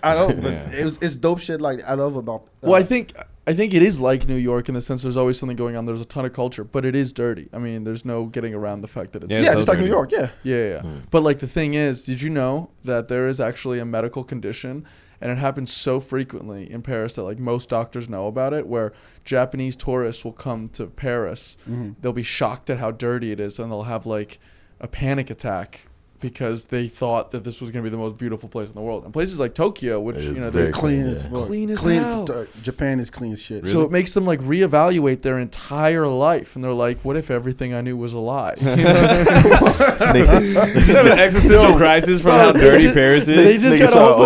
I don't. But it's dope shit like I love about. Well, I think it is like New York in the sense there's always something going on. There's a ton of culture, but it is dirty. I mean, there's no getting around the fact that it's just like New York. Yeah. But like the thing is, did you know that there is actually a medical condition, and it happens so frequently in Paris that like most doctors know about it, where Japanese tourists will come to Paris, they'll be shocked at how dirty it is, and they'll have like a panic attack because they thought that this was going to be the most beautiful place in the world. And places like Tokyo, which they're clean as fuck. Clean as hell. Japan is clean as shit. Really? So it makes them like reevaluate their entire life, and they're like, "What if everything I knew was a lie?" They just have an existential crisis from how dirty Paris is. They just saw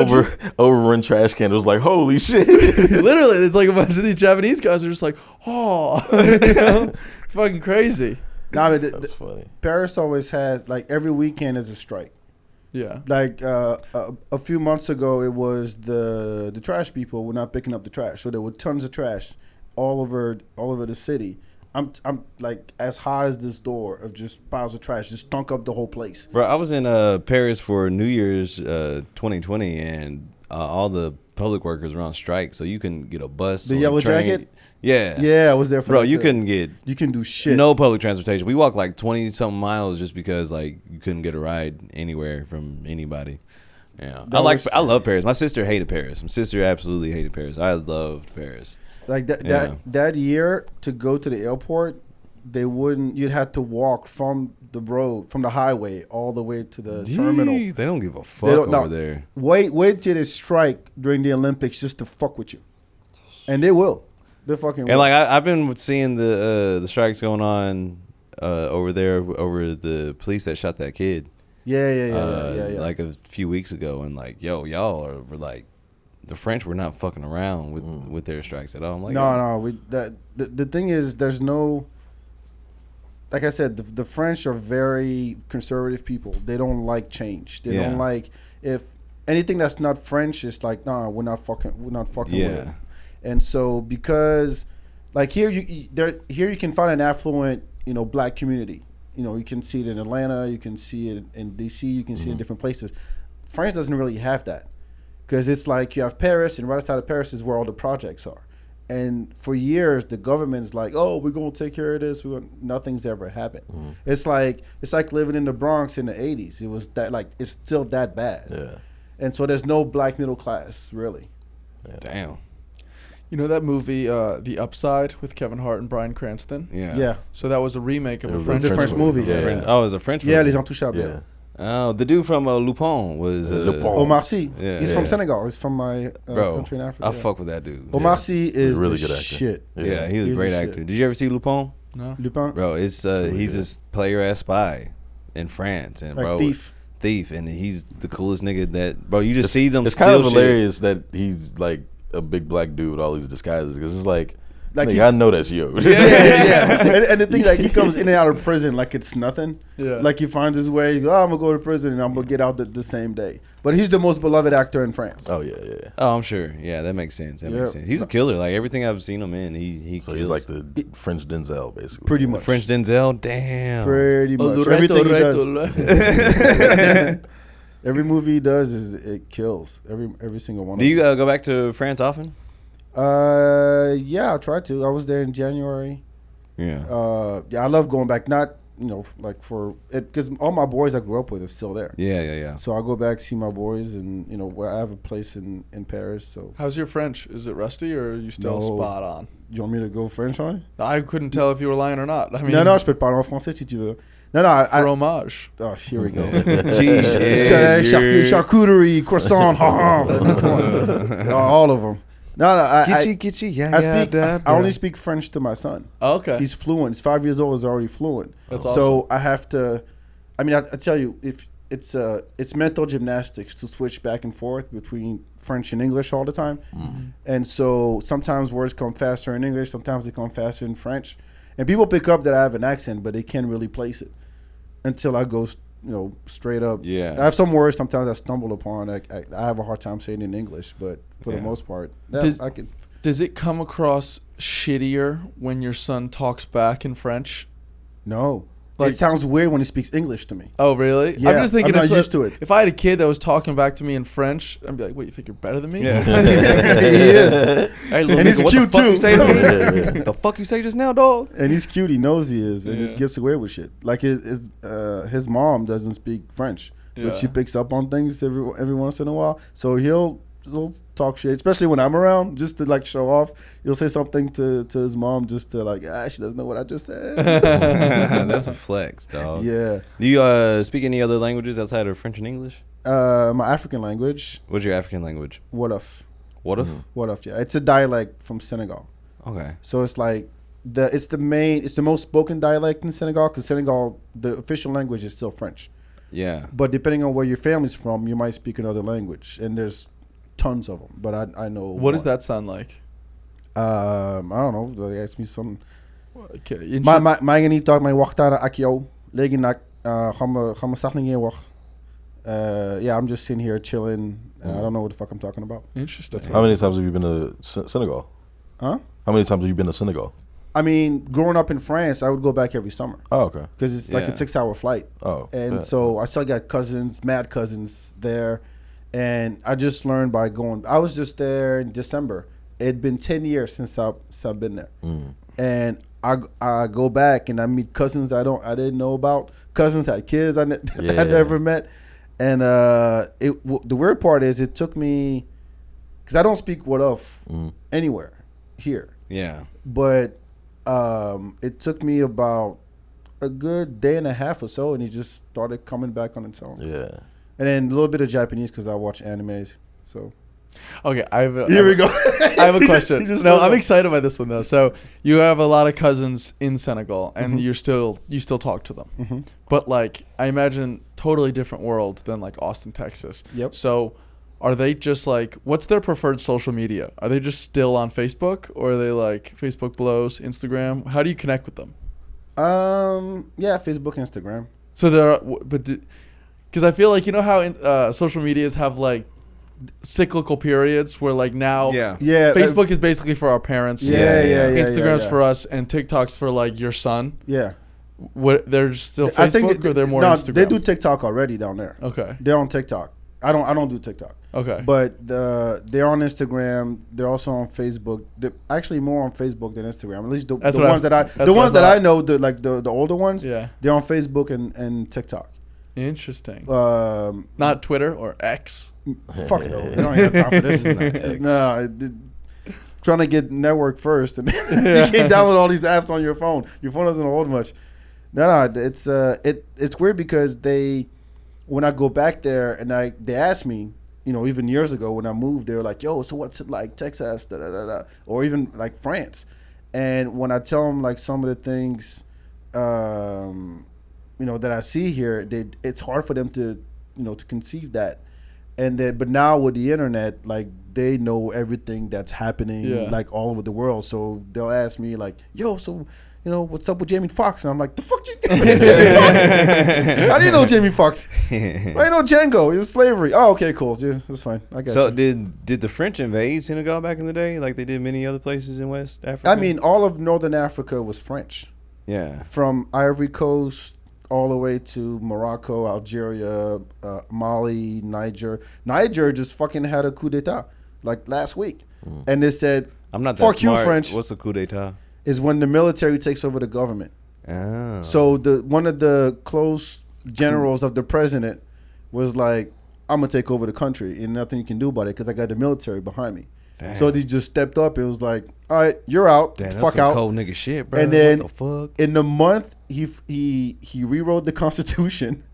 overrun trash can. It was like, holy shit! Literally, it's like a bunch of these Japanese guys are just like, "Oh," it's fucking crazy. Nah, that's funny. Paris always has, like, every weekend is a strike. Yeah. Like, a few months ago, it was the trash people were not picking up the trash. So there were tons of trash all over the city. I'm like, as high as this door of just piles of trash, just stunk up the whole place. Bro, I was in Paris for New Year's 2020, and all the public workers were on strike, so you couldn't get a bus. The yellow jacket? Yeah, I was there for bro. that You too. couldn't get. You can do shit. No public transportation. We walked like 20-something miles just because like you couldn't get a ride anywhere from anybody. Yeah, I love Paris. My sister hated Paris. My sister absolutely hated Paris. I loved Paris. Like that year to go to the airport, you'd have to walk from the highway all the way to the terminal. They don't give a fuck over there. Wait till they strike during the Olympics just to fuck with you, and they will. They fucking will. And like I've been seeing the strikes going on over there over the police that shot that kid. Yeah. Like a few weeks ago, and like y'all were like. The French were not fucking around with their strikes at all. I'm like, the thing is, there's no. Like I said, the French are very conservative people. They don't like change. They don't like if anything that's not French is like, nah, we're not fucking with it. And so because, like here you can find an affluent black community. You can see it in Atlanta, you can see it in DC, you can see it in different places. France doesn't really have that. Because it's like you have Paris, and right outside of Paris is where all the projects are. And for years, the government's like, "Oh, we're gonna take care of this." Nothing's ever happened. It's like living in the Bronx in the '80s. It was that it's still that bad. Yeah. And so there's no black middle class really. Yeah. Damn. You know that movie, The Upside, with Kevin Hart and Bryan Cranston? Yeah. So that was a remake of a French movie. Yeah. Oh, it was a French movie. Yeah, Les Intouchables. Yeah. Oh, the dude from Lupin was Omar Sy. Yeah, He's from Senegal. He's from my country in Africa. I fuck with that dude. Omar Sy is really the good actor. shit. Yeah, he was a great actor. Did you ever see Lupin? No. Lupin? Bro, it's really he's good. this player-ass spy in France, and Like bro, thief, and he's the coolest nigga that bro. You just see them. It's kind of shit. hilarious that he's like a big black dude with all these disguises because it's like Like I know that's you. Yeah. And the thing, like, he comes in and out of prison like it's nothing. Yeah. Like, he finds his way. He goes, I'm going to go to prison and I'm going to get out the same day. But he's the most beloved actor in France. Oh, yeah. Oh, I'm sure. Yeah, that makes sense. He's a killer. Like, everything I've seen him in, he So kills. he's like the French Denzel, basically. Pretty The much. French Denzel? Damn. Pretty much. Everything he does. Every movie he does, it kills. Every single one Do of you them. go back to France often? Yeah, I tried to. I was there in January. Yeah. Yeah, I love going back. Not, like for it, because all my boys I grew up with are still there. Yeah. So I go back, see my boys, and I have a place in Paris. So How's your French? Is it rusty or are you still No. spot on? you want me to go French on it? I couldn't tell if you were lying or not. I mean, Non, je peux te parler en français si tu veux. Non, fromage. oh, here we go. Charcuterie, croissant, all of them. No, I only speak French to my son. Oh, okay. He's fluent. He's 5 years old. He's already fluent. That's So I have to. I mean, I tell you, if it's mental gymnastics to switch back and forth between French and English all the time, and so sometimes words come faster in English, sometimes they come faster in French, And people pick up that I have an accent, but they can't really place it until I go, straight up. Yeah. I have some words sometimes I stumble upon. I have a hard time saying in English, but for the most part, I can. Does it come across shittier when your son talks back in French? No. Like, it sounds weird when he speaks English to me. Oh, really? Yeah, I'm just thinking I'm not used to it. If I had a kid that was talking back to me in French, I'd be like, what, do you think you're better than me? Yeah. He is. Hey, And he's cute, too. The fuck you say just now, dog? And he's cute. He knows he is. And it gets away with shit. Like his mom doesn't speak French. But she picks up on things every once in a while. So he'll talk shit, especially when I'm around, just to like show off. He'll say something to his mom just to like, she doesn't know what I just said. That's a flex, dog. Yeah. Do you speak any other languages outside of French and English? My African language. What's your African language? Wolof. Wolof? Wolof, yeah. It's a dialect from Senegal. Okay. So it's like it's the most spoken dialect in Senegal, because Senegal, the official language is still French. Yeah. But depending on where your family's from, you might speak another language, and there's tons of them. But I know. What does that sound like? I don't know. They asked me some. Okay. Maar ngi niet talk my waxtaan ak jou. Léegi nag gaan we sax niet wax. Yeah, I'm just sitting here chilling. I don't know what the fuck I'm talking about. Interesting. How many times have you been to Senegal? Huh? How many times have you been to Senegal? I mean, growing up in France, I would go back every summer. Oh, okay. Because it's like a 6-hour flight. Oh. And so I still got mad cousins there. And I just learned by going. I was just there in December. It had been 10 years since I've been there. And I go back and I meet cousins I didn't know about. Cousins had kids I never met. And the weird part is it took me, because I don't speak Wolof anywhere here. Yeah. But it took me about a good day and a half or so, and it just started coming back on its own. Yeah. And then a little bit of Japanese because I watch animes. So Okay, here we go. I have a question. No, I'm excited by this one though. So you have a lot of cousins in Senegal, and you still talk to them, but like I imagine totally different world than like Austin, Texas. Yep. So are they just like, what's their preferred social media? Are they just still on Facebook, or are they like Facebook blows, Instagram? How do you connect with them? Yeah, Facebook, Instagram. So there, because I feel like, you know how social medias have like cyclical periods where like now Facebook is basically for our parents, Instagram's for us, and TikTok's for like your son. What, they're still Facebook, or they're more Instagram? They do TikTok already down there. Okay, they're on TikTok. I don't do TikTok. Okay, but they're on Instagram. They're also on Facebook. They're actually more on Facebook than Instagram. At least the ones that I know, the older ones. Yeah, they're on Facebook and TikTok. Interesting. Not Twitter or X. Fuck no, they don't have time for this. Trying to get network first, and you can't download all these apps on your phone. Your phone doesn't hold much. No, it's weird because when I go back there and they ask me, even years ago when I moved, they were like, "Yo, so what's it like, Texas?" Da, da, da, da. Or even like France. And when I tell them like some of the things, that I see here, it's hard for them to conceive that. And but now with the internet, like they know everything that's happening like all over the world. So they'll ask me like, "Yo, so what's up with Jamie Foxx?" And I'm like, "The fuck you doing, Jamie Foxx? How do you know Jamie Foxx? I know Django. It was slavery." Oh, okay, cool. Yeah, that's fine. I got you. So did the French invade Senegal back in the day, like they did many other places in West Africa? I mean, all of Northern Africa was French. Yeah. From Ivory Coast all the way to Morocco, Algeria, Mali, Niger. Niger just fucking had a coup d'etat like last week, and they said, "I'm not that fuck smart. you, French." What's a coup d'etat? Is when the military takes over the government. Oh. So one of the close generals of the president was like, "I'm gonna take over the country, and nothing you can do about it because I got the military behind me." Damn. So they just stepped up. It was like, "All right, you're out. Damn, fuck that's some out." cold nigga shit, bro. And then what the fuck? In the month, he rewrote the Constitution.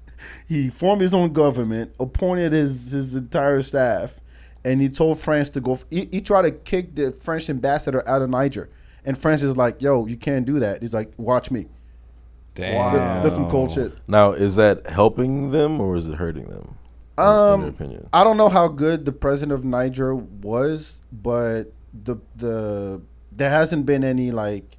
He formed his own government, appointed his entire staff, and he told France to go. He tried to kick the French ambassador out of Niger. And France is like, "Yo, you can't do that." He's like, "Watch me." Damn. Wow. That's some cold shit. Now, is that helping them or is it hurting them? In your opinion? I don't know how good the president of Niger was, but there hasn't been any like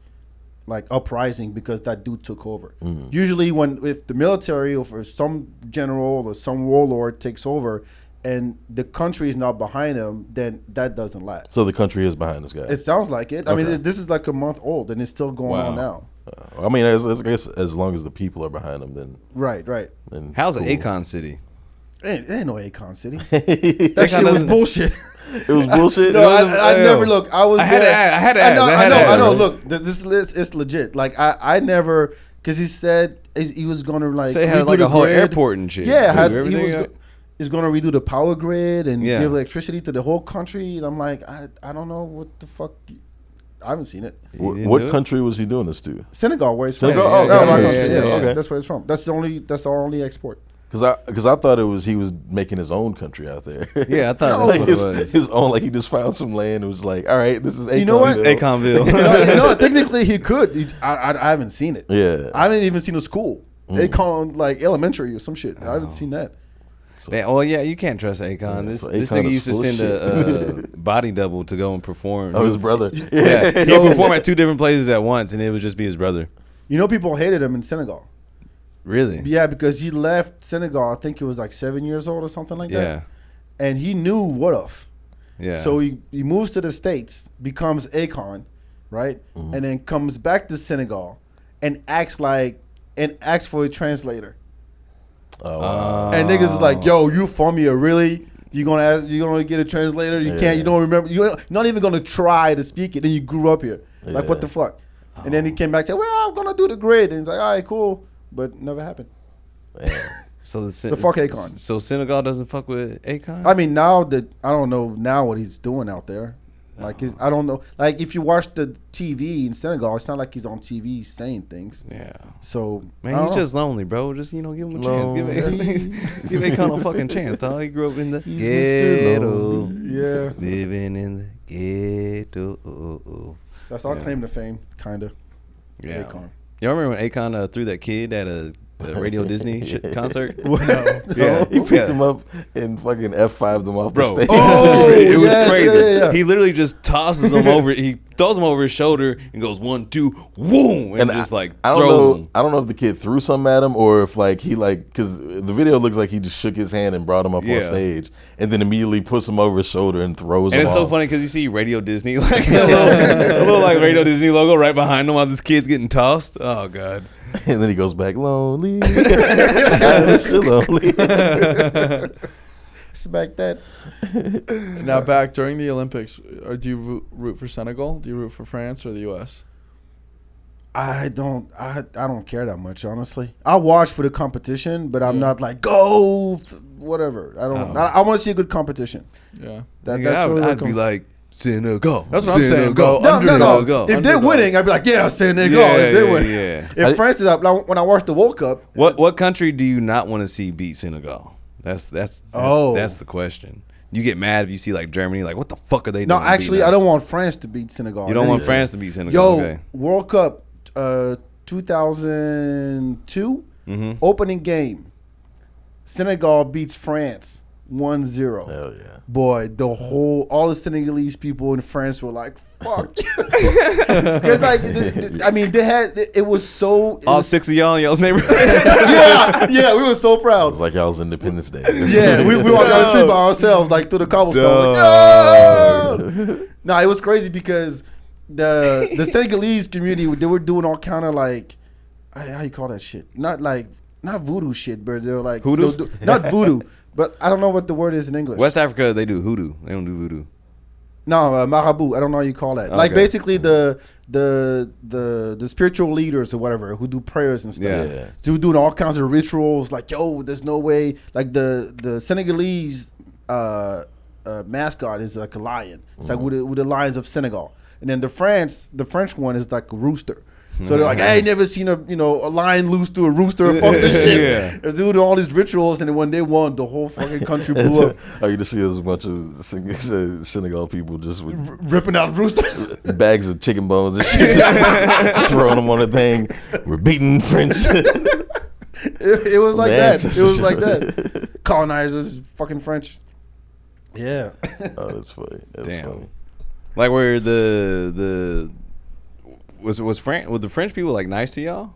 like uprising because that dude took over. Usually, if the military or for some general or some warlord takes over, and the country is not behind him, then that doesn't last. So the country is behind this guy. It sounds like it. I mean, this is like a month old, and it's still going on now. I mean, I guess as long as the people are behind him, then Right. then How's cool. Akon City? Ain't no Akon City. That shit was bullshit. It was bullshit. No, I never look. I was there. I had to ask. I know. Look, this list is legit. Like I never, because he said he was gonna like Say had redo like the a whole grid. airport and shit. Yeah, too. he's gonna redo the power grid and Yeah. give electricity to the whole country. And I'm like, I don't know what the fuck. I haven't seen it. What country was he doing this to? Senegal, where he's Senegal? from. Oh, yeah. Okay. That's where it's from. That's our only export. Because I thought he was making his own country out there. Yeah, I thought like that's what it was. his own, like he just found some land and was like, all right, this is Akonville. You know what? Akonville. Technically he could. I haven't seen it. Yeah. I haven't even seen a school. Akon like elementary or some shit. I haven't seen that. Man, well, yeah, you can't trust Akon. This so this Akon nigga is used to full of send a body double to go and perform. Oh, his brother. Yeah, he would perform at 2 different places at once, and it would just be his brother. You know, people hated him in Senegal. Really? Yeah, because he left Senegal. I think he was like 7 years old or something like that. Yeah. And he knew Wolof. Yeah. So he moves to the States, becomes Akon, right? And then comes back to Senegal and acts for a translator. Oh, wow. And niggas is like, yo, you from here, really? You gonna get a translator? You can't. You don't remember. You're not even gonna try to speak it. And you grew up here. Like, what the fuck? And then he came back and said, well, I'm gonna do the grid. And he's like, all right, cool, but never happened. So fuck Akon. So Senegal doesn't fuck with Akon? I mean, now that I don't know now what he's doing out there. Like, I don't know. Like, if you watch the TV in Senegal, it's not like he's on TV saying things. Yeah. So Man, he's just lonely, bro. Just, give him a chance. Give Akon a fucking chance, dog. He grew up in the ghetto. Yeah. Living in the ghetto. That's our claim to fame, kind of. Yeah. Akon. Y'all remember when Akon threw that kid at a Radio Disney concert? No. Yeah. He picked him up and fucking F5'd him off the Bro. stage. Oh, it was yes, crazy. yeah. He literally just tosses him over. He throws him over his shoulder and goes 1, 2, whoom, and just like throws him. I don't know if the kid threw something at him or if like he because the video looks like he just shook his hand and brought him up on stage and then immediately puts him over his shoulder and throws him. And it's so off. funny because you see Radio Disney, like a little like Radio Disney logo right behind him while this kid's getting tossed. Oh god. And then he goes back lonely. I'm still lonely. Expect that. Now back during the Olympics, do you root for Senegal? Do you root for France or the U.S.? I don't care that much, honestly. I watch for the competition, but I'm not like go whatever. I don't. I want to see a good competition. Yeah. That's really what I'd be like Senegal. That's what I'm saying, bro. No. If they're winning, I'd be like, yeah, Senegal. If they're winning. If France is up, like when I watched the World Cup. What country do you not want to see beat Senegal? That's the question. You get mad if you see like Germany, like what the fuck are they doing? No, actually, I don't want France to beat Senegal. You don't want France to beat Senegal. Yo, okay. World Cup 2002 opening game. Senegal beats France 1-0. Hell yeah. Boy, all the Senegalese people in France were like, fuck. Because like, I mean, it was so. All 6 of y'all in y'all's neighborhood. yeah, we were so proud. It was like y'all's Independence Day. Yeah, we walked down the street by ourselves, like through the cobblestone. Like, no! Nah, it was crazy because the Senegalese community, they were doing all kind of like, how you call that shit? Not voodoo shit, but they were like hoodoo? Not voodoo, but I don't know what the word is in English. West Africa, they do hoodoo. They don't do voodoo. No, marabout. I don't know how you call that. Okay. Like basically the spiritual leaders or whatever who do prayers and stuff. Yeah. So who doing all kinds of rituals. Like, yo, there's no way. Like the Senegalese mascot is like a lion. It's like with the lions of Senegal. And then the French one is like a rooster. So they're like, I ain't never seen a lion loose to a rooster. Fuck this shit. Yeah. They're doing all these rituals, and then when they won, the whole fucking country blew up. I get to see a bunch of Senegal people just with ripping out roosters, bags of chicken bones and shit, just throwing them on a thing. We're beating French. It was like that. It was like that. Colonizers, fucking French. Yeah. Oh, that's funny. That's funny. Like where the Was the French people like nice to y'all?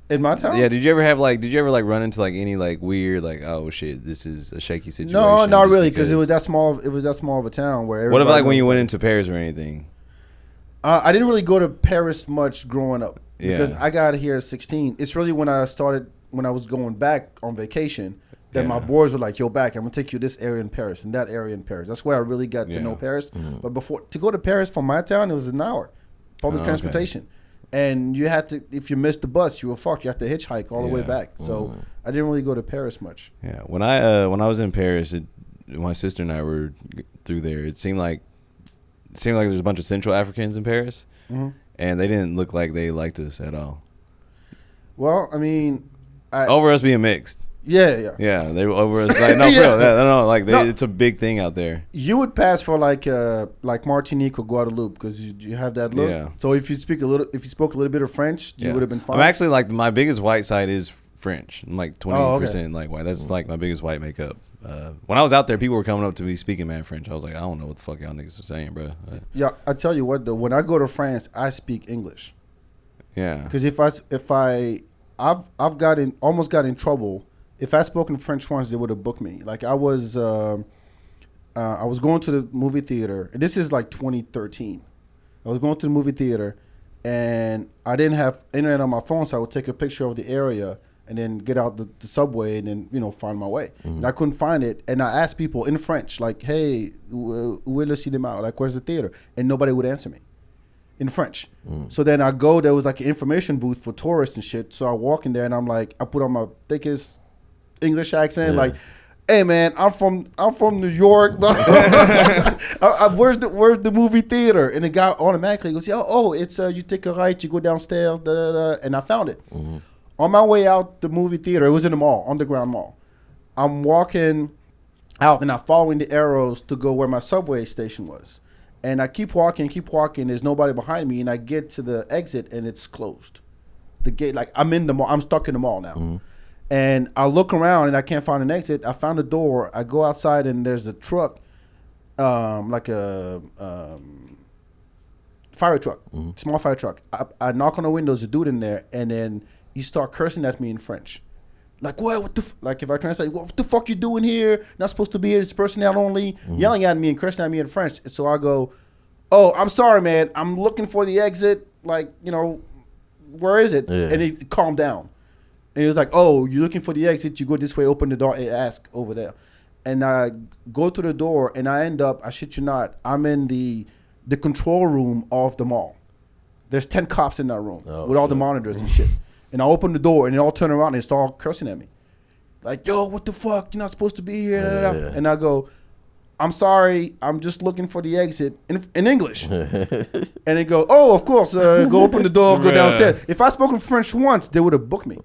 In my town? Yeah. Did you ever run into like any like weird like, oh shit, this is a shaky situation? No, not really, because it was that small. It was that small of a town where. What if like when you went into Paris or anything? I didn't really go to Paris much growing up because Yeah. I got here at 16. It's really when I was going back on vacation that my boys were like, "Yo, back, I'm gonna take you to this area in Paris and that area in Paris." That's where I really got to know Paris. But before to go to Paris from my town, it was an hour, public transportation, and you had to, if you missed the bus, you were fucked. You had to hitchhike all the way back. So I didn't really go to Paris much. Yeah, when I was in Paris, my sister and I were through there. It seemed like there's a bunch of Central Africans in Paris, and they didn't look like they liked us at all. Well, I mean, over us being mixed. Yeah. They were over us. Like, no, for real. No, like it's a big thing out there. You would pass for like Martinique or Guadeloupe because you have that look. Yeah. So if you spoke a little bit of French, you would have been fine. I'm actually like my biggest white side is French. I'm like 20% like white. That's like my biggest white makeup. When I was out there, people were coming up to me speaking mad French. I was like, I don't know what the fuck y'all niggas are saying, bro. Yeah, I tell you what though, when I go to France, I speak English. Yeah. Because I've almost got in trouble. If I spoke in French once, they would have booked me. Like I was going to the movie theater. And this is like 2013. I was going to the movie theater, and I didn't have internet on my phone, so I would take a picture of the area and then get out the subway and then find my way. And I couldn't find it, and I asked people in French, like, "Hey, où est le cinéma? Like, where's the theater?" And nobody would answer me in French. So then I go. There was like an information booth for tourists and shit. So I walk in there, and I'm like, I put on my thickest English accent, like, "Hey man, I'm from New York. Where's the movie theater?" And the guy automatically goes, "Yeah, it's you take a right, you go downstairs, da, da, da," and I found it. On my way out the movie theater, it was in the mall, underground mall. I'm walking out and I'm following the arrows to go where my subway station was, and I keep walking. There's nobody behind me, and I get to the exit and it's closed. The gate, like I'm in the mall. I'm stuck in the mall now. And I look around and I can't find an exit. I found a door. I go outside and there's a truck, like a fire truck, small fire truck. I knock on the window, there's a dude in there, and then he start cursing at me in French. Like, what the like if I translate, what the fuck you doing here? Not supposed to be here, it's personnel only. Yelling at me and cursing at me in French. So I go, "Oh, I'm sorry, man. I'm looking for the exit. Like, where is it?" And he calmed down. And he was like, "Oh, you're looking for the exit. You go this way, open the door, and ask over there." And I go to the door, and I end up, I shit you not, I'm in the control room of the mall. There's 10 cops in that room with all the monitors and shit. And I open the door, and they all turn around and they start cursing at me. Like, "Yo, what the fuck? You're not supposed to be here." And I go, "I'm sorry, I'm just looking for the exit," in English. And they go, "Oh, of course, go open the door, go downstairs." If I spoke in French once, they would have booked me.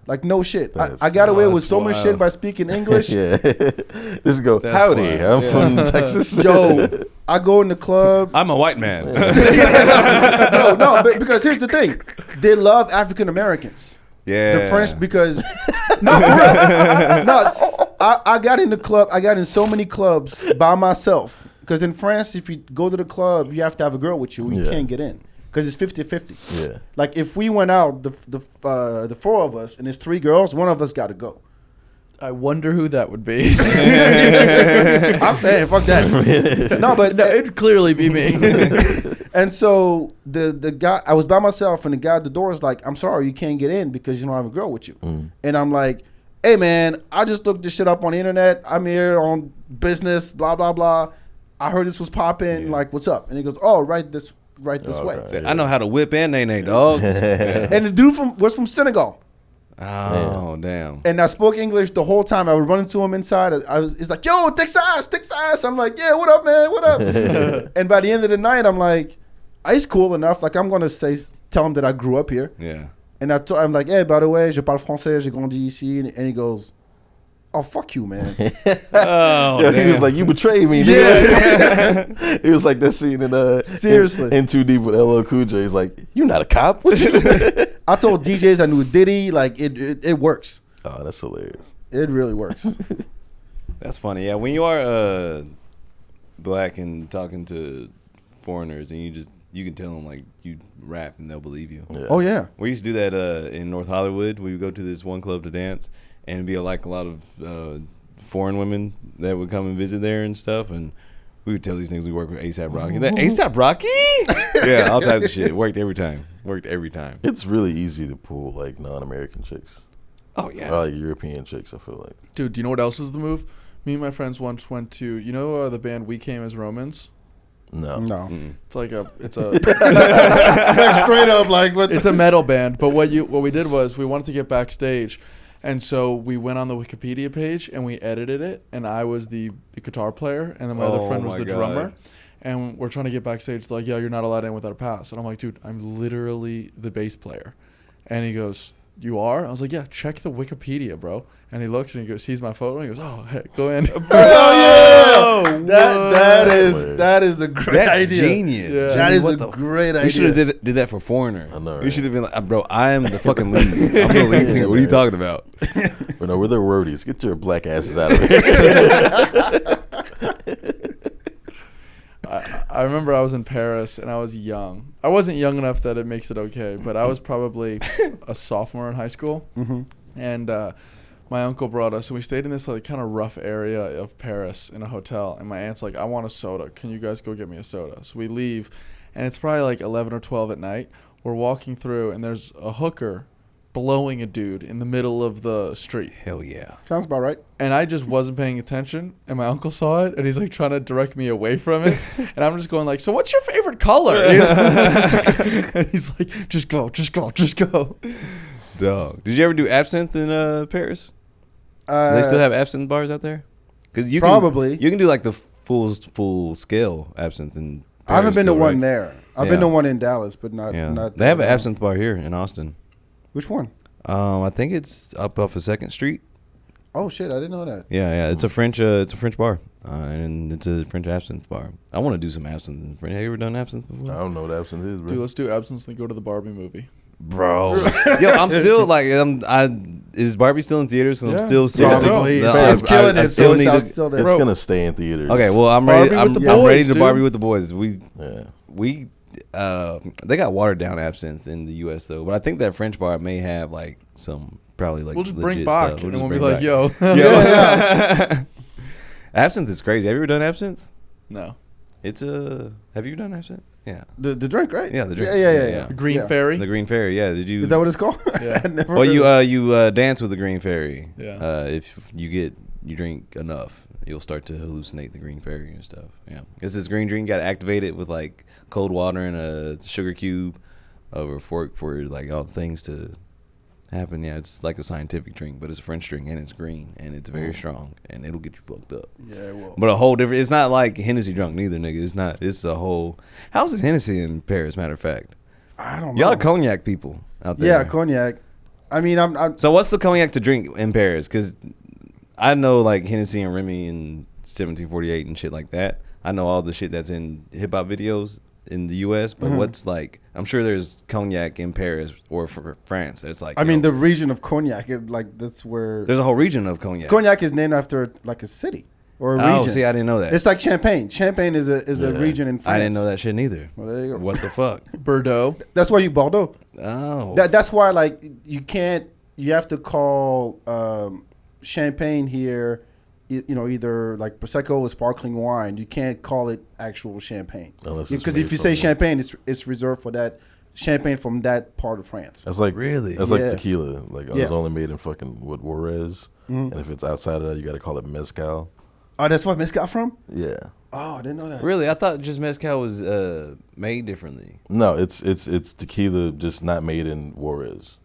Like, no shit. I got away with so much shit by speaking English. Just go, "Howdy, I'm from Texas." Yo, I go in the club. I'm a white man. No, because here's the thing. They love African Americans. Yeah. The French, because no, for real. No, I got in the club. I got in so many clubs by myself. Because in France, if you go to the club, you have to have a girl with you. You can't get in because it's 50-50. Yeah. Like if we went out, the four of us, and there's 3 girls, one of us got to go. I wonder who that would be. I'm saying, fuck that. No, it'd clearly be me. And so the guy, I was by myself, and the guy at the door is like, "I'm sorry, you can't get in because you don't have a girl with you." And I'm like, "Hey man, I just looked this shit up on the internet. I'm here on business, blah blah blah. I heard this was popping. Like, what's up?" And he goes, "Oh, right this way." Right. I know how to whip and nay, dog. And the dude was from Senegal. Oh, damn. And I spoke English the whole time. I would run into him inside. He's like, "Yo, Texas." I'm like, "Yeah, what up, man? What up?" And by the end of the night, I'm like, it's cool enough. Like, I'm going to tell him that I grew up here. Yeah. And I'm like, "Hey, by the way, je parle français, j'ai grandi ici." And he goes, "Oh, fuck you, man." He was like, "You betrayed me." Yeah. He was like that scene in Seriously. in Too Deep with LL Cool J. He's like, "You not a cop?" What you? I told DJs I knew Diddy. Like, it works. Oh, that's hilarious. It really works. That's funny. Yeah, when you are black and talking to foreigners and you just you can tell them like you rap and they'll believe you. Yeah. Oh yeah. We used to do that in North Hollywood. We would go to this one club to dance, and it'd be like a lot of foreign women that would come and visit there and stuff. And we would tell these niggas we work with A$AP Rocky. That A$AP Rocky? Yeah, all types of shit. Worked every time. It's really easy to pull like non-American chicks. Oh yeah. Like European chicks, I feel like. Dude, do you know what else is the move? Me and my friends once went to, the band We Came as Romans? No. It's like it's a Like straight up like what? it's a metal band. But what we did was we wanted to get backstage, and so we went on the Wikipedia page and we edited it. And I was the guitar player, and then my other friend was the drummer. And we're trying to get backstage. They're like, yo, you're not allowed in without a pass. And I'm like, dude, I'm literally the bass player. And he goes, you are? I was like, yeah, check the Wikipedia, bro. And he looks and he goes, sees my photo and he goes, oh, heck, go in. Oh yeah, that is a great That's idea. genius. Yeah. That is a great idea. You should have did that for Foreigner. I know, You right? should have been like, bro, I am the fucking lead. I'm the lead singer. What are you talking about? But no, we're the roadies. Get your black asses out of here. I remember I was in Paris and I was young. I wasn't young enough that it makes it okay, but I was probably a sophomore in high school. Mm-hmm. And my uncle brought us, and we stayed in this like kind of rough area of Paris in a hotel. And my aunt's like, I want a soda. Can you guys go get me a soda? So we leave, and it's probably like 11 or 12 at night. We're walking through, and there's a hooker blowing a dude in the middle of the street. Hell yeah. Sounds about right. And I just wasn't paying attention, and my uncle saw it, and he's like trying to direct me away from it. And I'm just going like, so what's your favorite color? And he's like, just go. Dog. Did you ever do absinthe in Paris? Do they still have absinthe bars out there? Because you Probably. you can do like the full scale absinthe in Paris. I haven't been to still, one right? there. I've Yeah. been to one in Dallas, but not. Yeah. Not They have an absinthe bar here in Austin. Which one? I think it's up off of 2nd Street. Oh shit! I didn't know that. Yeah. It's a French bar, and it's a French absinthe bar. I want to do some absinthe in French. Have you ever done absinthe before? I don't know what absinthe is, bro. Dude, let's do absence and go to the Barbie movie. Bro, yo, I'm still like, is Barbie still in theaters? Yeah. I'm still Probably. No, It's killing I it. still So need it's to. still there. It's Bro. gonna stay in theaters. Okay, well, I'm ready. Barbie with the I'm ready boys, to dude. Barbie with the boys. Yeah. They got watered down absinthe in the U.S. though, but I think that French bar may have like some probably like We'll just legit bring back, stuff. and just we'll be bring like, back. yo. Yeah. Absinthe is crazy. Have you ever done absinthe? No. It's a. Have you done absinthe? Yeah. The drink, right? Yeah, the drink. Yeah. The Green Yeah. Fairy? The Green Fairy. Yeah. Did you? Is that what it's called? Yeah. I never Well, heard you of it. dance with the Green Fairy. Yeah. If you drink enough, you'll start to hallucinate the Green Fairy and stuff. Yeah. It's this green drink. You got to activate it with like cold water and a sugar cube over a fork for like all the things to happen. Yeah, it's like a scientific drink, but it's a French drink and it's green and it's very strong and it'll get you fucked up. Yeah, well. But a whole different. It's not like Hennessy drunk neither, nigga. It's not. It's a whole. How's it Hennessy in Paris? Matter of fact, I don't know. y'all are cognac people out there. Yeah, cognac. I mean, I'm So what's the cognac to drink in Paris? Because I know like Hennessy and Remy and 1748 and shit like that. I know all the shit that's in hip hop videos in the U.S. But what's like? I'm sure there's cognac in Paris or for France. It's like I mean, the region of cognac is like that's where there's a whole region of cognac. cognac is named after like a city or a region. Oh, see, I didn't know that. It's like Champagne. Champagne is a Yeah. region in France. I didn't know that shit neither. Well, there you go. What the fuck? Bordeaux. That's why you Bordeaux. Oh, That's why like you can't. You have to call champagne here. You know, either like prosecco or sparkling wine. You can't call it actual champagne Unless it's because made if you from say the- champagne, it's reserved for that champagne from that part of France. That's like Really? That's Yeah. like tequila. Like Yeah. it's only made in fucking Juarez, and if it's outside of that, you got to call it mezcal. Oh, that's what mezcal from? Yeah. Oh, I didn't know that. really? I thought just mezcal was made differently. No, it's tequila, just not made in Juarez.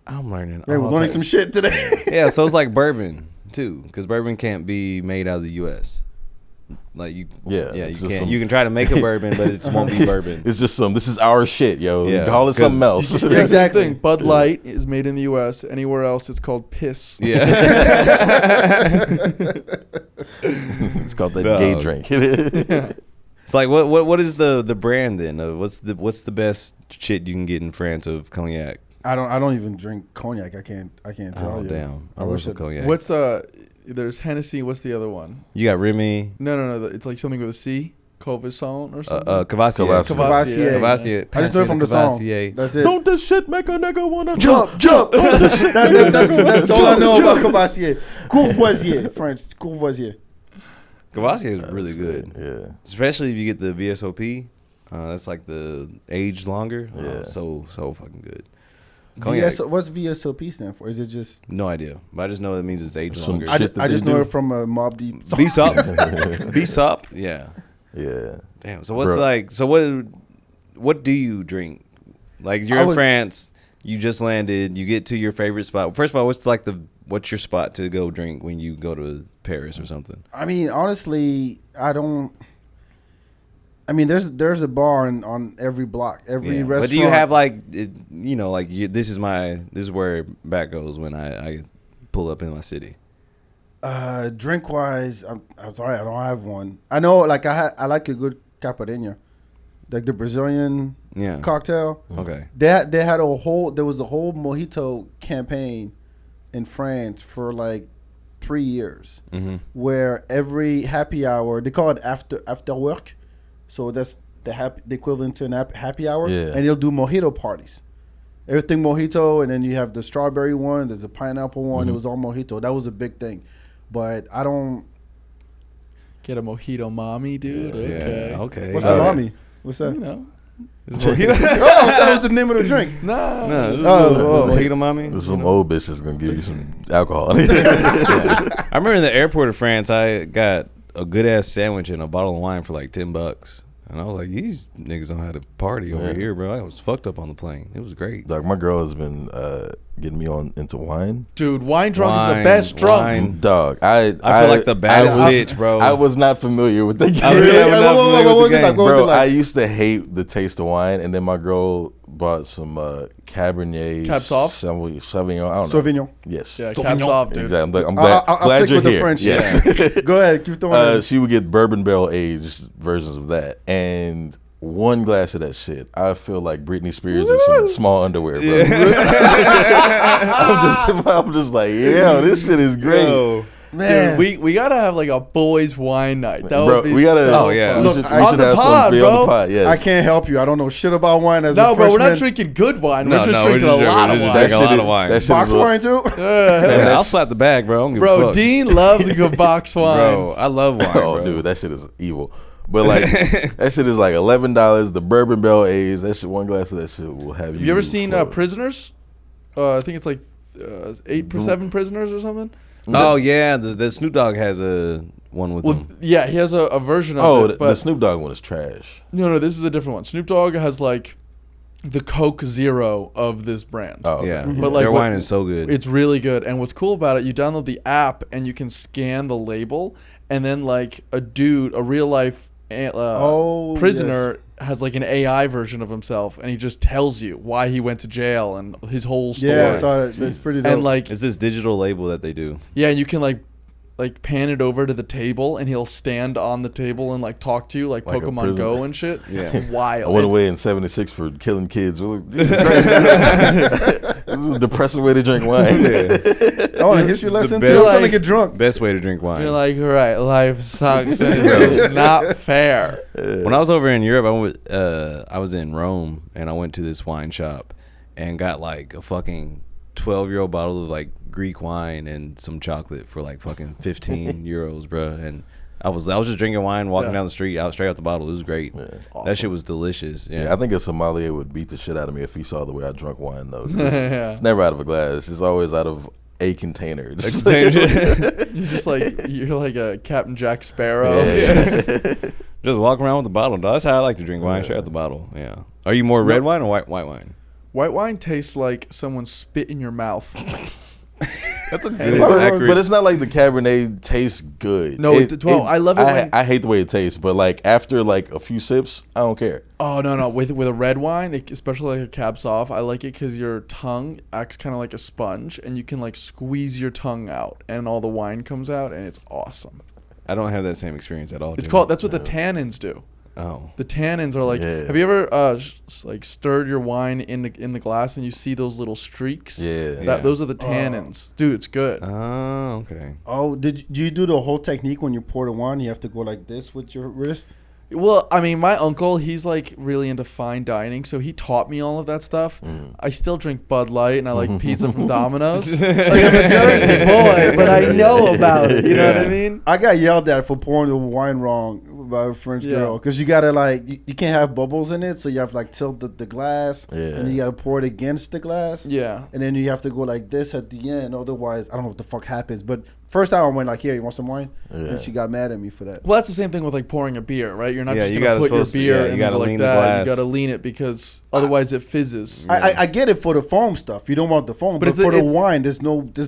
I'm learning. Hey, we're all learning types. some shit today. Yeah, so it's like bourbon too, because bourbon can't be made out of the U.S. Like you, Yeah, you it's just can't. some- You can try to make a bourbon, but it won't be bourbon. It's just this is our shit, yo. Yeah, Call it 'cause- something else. Yeah, Exactly. same thing. Bud Light is made in the U.S. Anywhere else, it's called piss. Yeah, It's called that Dog. gay drink. it's like what is the brand then? What's the best shit you can get in France of cognac? I don't even drink cognac. I can't tell Oh you. damn, I I love wish some it- cognac. What's there's Hennessy. What's the other one? You got Remy. No. It's like something with a C. Covison or something. Cavassier. Cavassier. I just know it from the song. That's it. Don't this shit make a nigga wanna Jump. That's all I know about Cavassier. Courvoisier, French. Courvoisier. Cavassier is really good. Yeah. Especially if you get the VSOP. That's like the age longer. Yeah. So fucking good. What's VSOP stand for? Is it just? No idea. But I just know it means it's age longer. I just know it from a Mob Deep. VSOP. Yeah. Yeah. Damn. So what do you drink? Like you're in France, you just landed, you get to your favorite spot. First of all, what's your spot to go drink when you go to Paris or something? I mean, honestly, there's a bar on every block, every restaurant. But do you have this is where back goes when I pull up in my city? Drink wise, I'm sorry, I don't have one. I know, like I like a good caipirinha, like the Brazilian cocktail. Okay. There was a whole mojito campaign in France for like 3 years, where every happy hour, they call it after work, so that's the equivalent to an happy hour, and they'll do mojito parties. Everything mojito, and then you have the strawberry one. There's a pineapple one. It was all mojito. That was a big thing. But I don't get a mojito, mommy, dude. Yeah, okay. What's a mommy? What's that? You know, mojito. That was the name of the drink. No. Mojito, mommy. This is some old bitch that's gonna give you some alcohol. I remember in the airport of France, I got a good ass sandwich and a bottle of wine for like $10. And I was like, these niggas don't have to party over here, bro. I was fucked up on the plane. It was great. Dog, my girl has been getting me into wine. Dude, wine drunk is the best drunk. Wine. Dog, I feel like the baddest bitch, bro. I was not familiar with the game. What was it like? Bro, I used to hate the taste of wine, and then my girl bought some Cabernet Sauvignon. I don't know. Sauvignon. Yes. Yeah, caps off, dude. Exactly. I'm glad I'll you're with here. The French. Yes. Yeah. Go ahead. Keep throwing She would get bourbon barrel aged versions of that, and one glass of that shit, I feel like Britney Spears in some small underwear, bro. I'm just like, yeah, this shit is great. Yo. Man. Dude, we gotta have like a boys wine night. That Bro, would be we gotta. so yeah. We Look, should on have the pod, something bro. on the pod. Yes. I can't help you. I don't know shit about wine as a No, bro, we're freshman. not drinking good wine. No, We're just no, drinking we're just a lot of drinking- wine. Drink a lot of wine. That shit Box is wine too? Man, I'll slap the bag, bro. I don't give a Bro, fuck. Dean loves a good box wine. Bro, I love wine, Oh, bro. dude, that shit is evil. But like, that shit is like $11. The bourbon barrel aged. That shit, one glass of that shit will have you. Have you ever seen floating. Prisoners? I think it's like 7 prisoners or something. Oh, yeah. The Snoop Dogg has a one with him. Yeah, he has a version of Oh, it. But the Snoop Dogg one is trash. No, this is a different one. Snoop Dogg has like the Coke Zero of this brand. Oh, okay. Yeah. But like their wine is so good. It's really good. And what's cool about it, you download the app and you can scan the label, and then like a real life prisoner has like an AI version of himself, and he just tells you why he went to jail and his whole story. Yeah, I saw it. It's pretty dope. And like, It's this digital label that they do. yeah, and you can like pan it over to the table, and he'll stand on the table and like talk to you like Like a Pokemon prison. Go and shit. Yeah. Wild. I went away in '76 for killing kids. Jesus Christ. This is a depressing way to drink wine. I want a history lesson too. best- I'm trying to get drunk. Best way to drink wine. You're like, all right, life sucks and it's not fair. When I was over in Europe, I was in Rome, and I went to this wine shop and got like a fucking 12-year-old bottle of like Greek wine and some chocolate for like fucking 15 euros, bro. And I was just drinking wine, walking down the street, straight out the bottle. It was great. Awesome. That shit was delicious. Yeah. Yeah, I think a sommelier would beat the shit out of me if he saw the way I drunk wine, though. Yeah. It's never out of a glass. It's always out of a container. Just You're just like you're like a Captain Jack Sparrow. Just walk around with the bottle, dog. That's how I like to drink wine, straight out the bottle. Yeah. Are you more red wine or white wine? White wine tastes like someone spit in your mouth. That's a but it's not like the Cabernet tastes good. No, I love it when- I hate the way it tastes, but like after like a few sips, I don't care. Oh no! With a red wine, especially like a Cab Sauv, I like it because your tongue acts kind of like a sponge, and you can like squeeze your tongue out, and all the wine comes out, and it's awesome. I don't have that same experience at all. It's Jimmy. called. That's what the tannins do. Oh. The tannins are like. Yeah. Have you ever like stirred your wine in the glass and you see those little streaks? Yeah. Those are the tannins, dude. It's good. Oh, okay. Oh, do you do the whole technique when you pour the wine? You have to go like this with your wrist. Well, I mean, my uncle, he's like really into fine dining, so he taught me all of that stuff. I still drink Bud Light and I like pizza from Domino's. Like, I'm a Jersey boy, but I know about it. You know what I mean? I got yelled at for pouring the wine wrong by a French girl because you gotta like you can't have bubbles in it, so you have to like tilt the glass, and then you gotta pour it against the glass. Yeah. And then you have to go like this at the end. Otherwise, I don't know what the fuck happens. But first time I went like, here, you want some wine? And she got mad at me for that. Well, that's the same thing with like pouring a beer, right? You're not just you gonna put your supposed to- beer you in gotta like lean the that. glass. You gotta lean it because otherwise it fizzes. I get it for the foam stuff. You don't want the foam, but for the wine, there's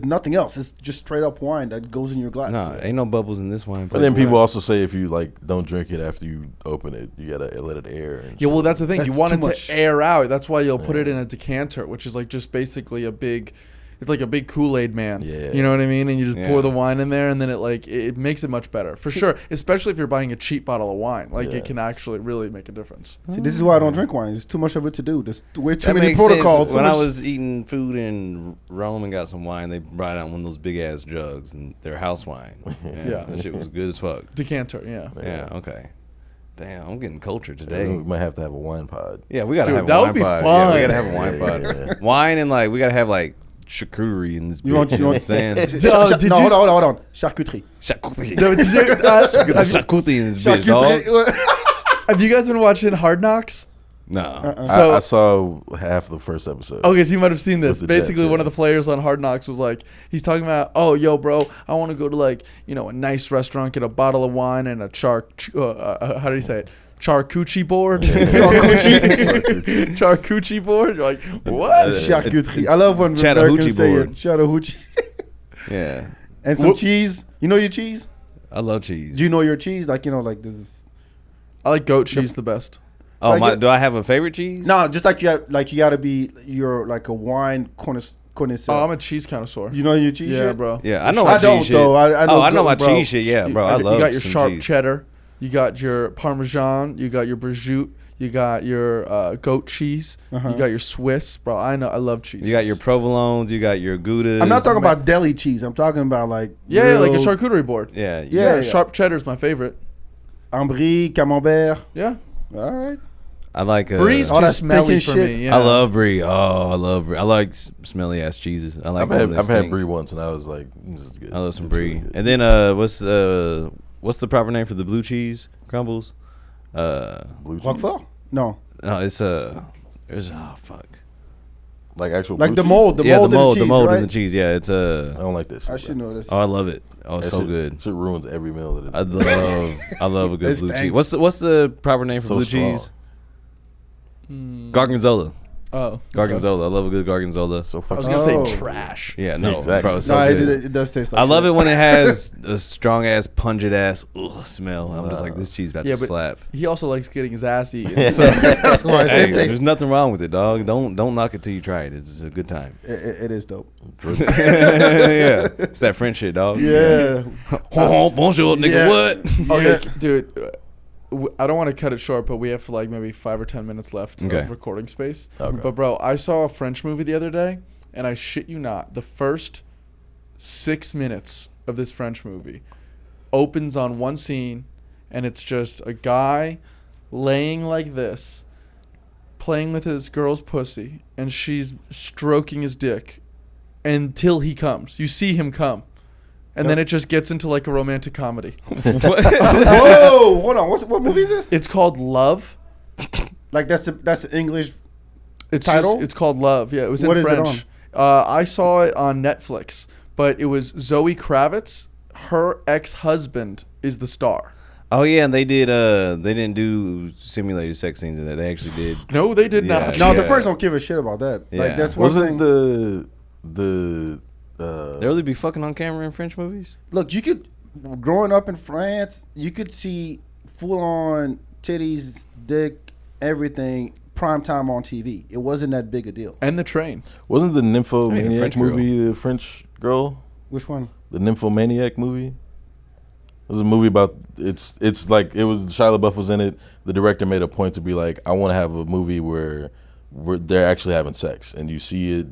nothing else. It's just straight up wine that goes in your glass. No, ain't no bubbles in this wine. But then people also say if you like don't drink it after you open it, you gotta let it air. And Yeah, well, that's the thing. That's You want too it to much. air out. That's why you'll put it in a decanter, which is like just basically a big. It's like a big Kool-Aid man. Yeah. You know what I mean? And you just pour Yeah. the wine in there, and then it makes it much better for sure. Especially if you're buying a cheap bottle of wine, like it can actually really make a difference. See, this is why I don't drink wine. There's too much of it to do. There's way too That many makes protocols. sense. When I was eating food in Rome and got some wine, they brought out one of those big ass jugs and their house wine. Yeah. That shit was good as fuck. Decanter, yeah. Yeah, okay. Damn, I'm getting cultured we today. might have to have a wine pod. Yeah, we gotta Dude, have that a would wine be pod. fun. Yeah, we gotta have a wine Yeah. pod. Wine and like we gotta have like charcuterie in this. You want- bitch, you know want- what I'm saying? Did no, you- hold on. Charcuterie. Charcuterie. No, did you- Get some charcuterie in this bitch, dog. have you guys been watching Hard Knocks? No. So- I saw half of the first episode. Okay, so you might have seen this. With the Jets, Basically, one yeah. of the players on Hard Knocks was like, he's talking about, oh, yo, bro, I want to go to like, a nice restaurant, get a bottle of wine and a how do you say it? Charcuterie board. Charcuterie board. You're like, what? Charcuterie. I love when Chattahoochee Americans say board. it. Chattahoochee. Yeah. And some cheese. You know your cheese? I love cheese. Do you know your cheese? Like, like this is... I like goat cheese the best. Oh, like do I have a favorite cheese? No, just like you gotta be, you're like a wine connoisseur. Oh, I'm a cheese connoisseur. You know your cheese Yeah, shit? bro. Yeah, I know I my don't, cheese so shit. I know I know my bro. cheese shit. Yeah, bro. I love You got your some sharp cheese. cheddar. You got your Parmesan. You got your prosciutto. You got your goat cheese. You got your Swiss, bro. I love cheese. You got your provolones. You got your Goudas. I'm not talking about deli cheese. I'm talking about like... yeah, like a real charcuterie board. Yeah. Yeah. Sharp cheddar's my favorite. Ambry, Camembert. Yeah, All right. I like. Brie's all too that smelly stinking for shit. me. Yeah. I love brie. Oh, I love brie. I like smelly ass cheeses. I like. I've them that had stink. brie once, and I was like, "This is good." I love some It's brie. really good. And then what's the proper name for the blue cheese crumbles? Blue cheese, Roquefort? No. No, it's there's fuck. like actual Like blue the cheese? mold. The Yeah, mold the in mold, the cheese, the mold right? in the cheese. Yeah, it's I don't like this. I should know this. Oh, I love it. Oh, it's That so shit- good. Shit ruins every meal that it I love a good It blue cheese. stinks. What's the proper name for So blue strong. cheese? Gorgonzola. Oh, Gorgonzola. I love a good gorgonzola. So I was fucking. gonna Oh. say trash. Yeah, no, Exactly. bro, it's so No, good. it does taste like I love shit. it when it has a strong ass, pungent ass smell. I'm just like, this cheese about Yeah, to but slap. he also likes getting his ass eaten. So That's why I Hey, said taste. there's nothing wrong with it, dog. Don't knock it till you try it. It's a good time. It is dope. Yeah, it's that French shit, dog. Yeah. Bonjour, nigga. Yeah. What? okay, dude. I don't want to cut it short, but we have like maybe 5 or 10 minutes left Okay. of recording space. Okay. But bro, I saw a French movie the other day, and I shit you not, the first 6 minutes of this French movie opens on one scene, and it's just a guy laying like this, playing with his girl's pussy, and she's stroking his dick until he comes. You see him come. And then it just gets into like a romantic comedy. Whoa, hold on. What movie is this? It's called Love. Like that's the English. It's Title? it's called Love. Yeah, it was What in is it French. I saw it on Netflix, but it was Zoe Kravitz. Her ex-husband is the star. Oh yeah, and they didn't do simulated sex scenes in that. They actually did. No, they did Yeah. not. No, the Yeah. French don't give a shit about that. Yeah. Like that's one Wasn't thing. the They really be fucking on camera in French movies? Look, you could growing up in France, you could see full on titties, dick, everything prime time on TV. It wasn't that big a deal. And the train. wasn't the I mean, a Nymphomaniac French girl. movie the French girl? Which one? The Nymphomaniac movie. It was a movie about it's like it was Shia LaBeouf was in it. The director made a point to be like, I want to have a movie where they're actually having sex, and you see it.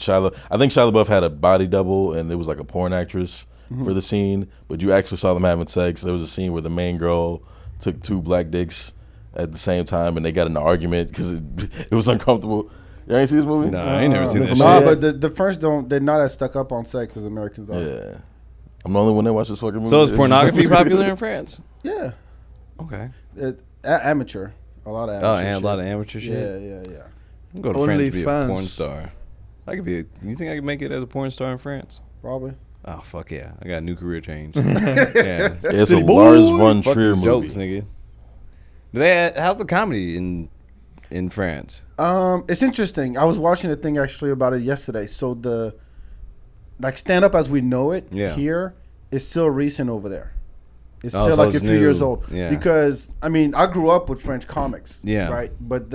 I think Shia LaBeouf had a body double, and it was like a porn actress for the scene. But you actually saw them having sex. There was a scene where the main girl took 2 black dicks at the same time, and they got in an argument because it was uncomfortable. Y'all ain't see this movie? No, I ain't never seen that Nah, shit. but the French they're not as stuck up on sex as Americans are. Yeah. I'm the only one that watches this fucking movie. So is pornography popular in France? Yeah. Okay. Amateur. A lot of amateur Oh, and shit. a lot of amateur shit. Yeah. I can go to France to be a porn star. I could be. You think I could make it as a porn star in France? Probably. Oh fuck yeah! I got a new career change. Yeah, It's a Lars von fuck Trier these movie. jokes, nigga. But how's the comedy in France? It's interesting. I was watching a thing actually about it yesterday. So the stand up as we know it here is still recent over there. It's still so like a it's few new. years old. Yeah. Because I mean, I grew up with French comics. Yeah. Right. But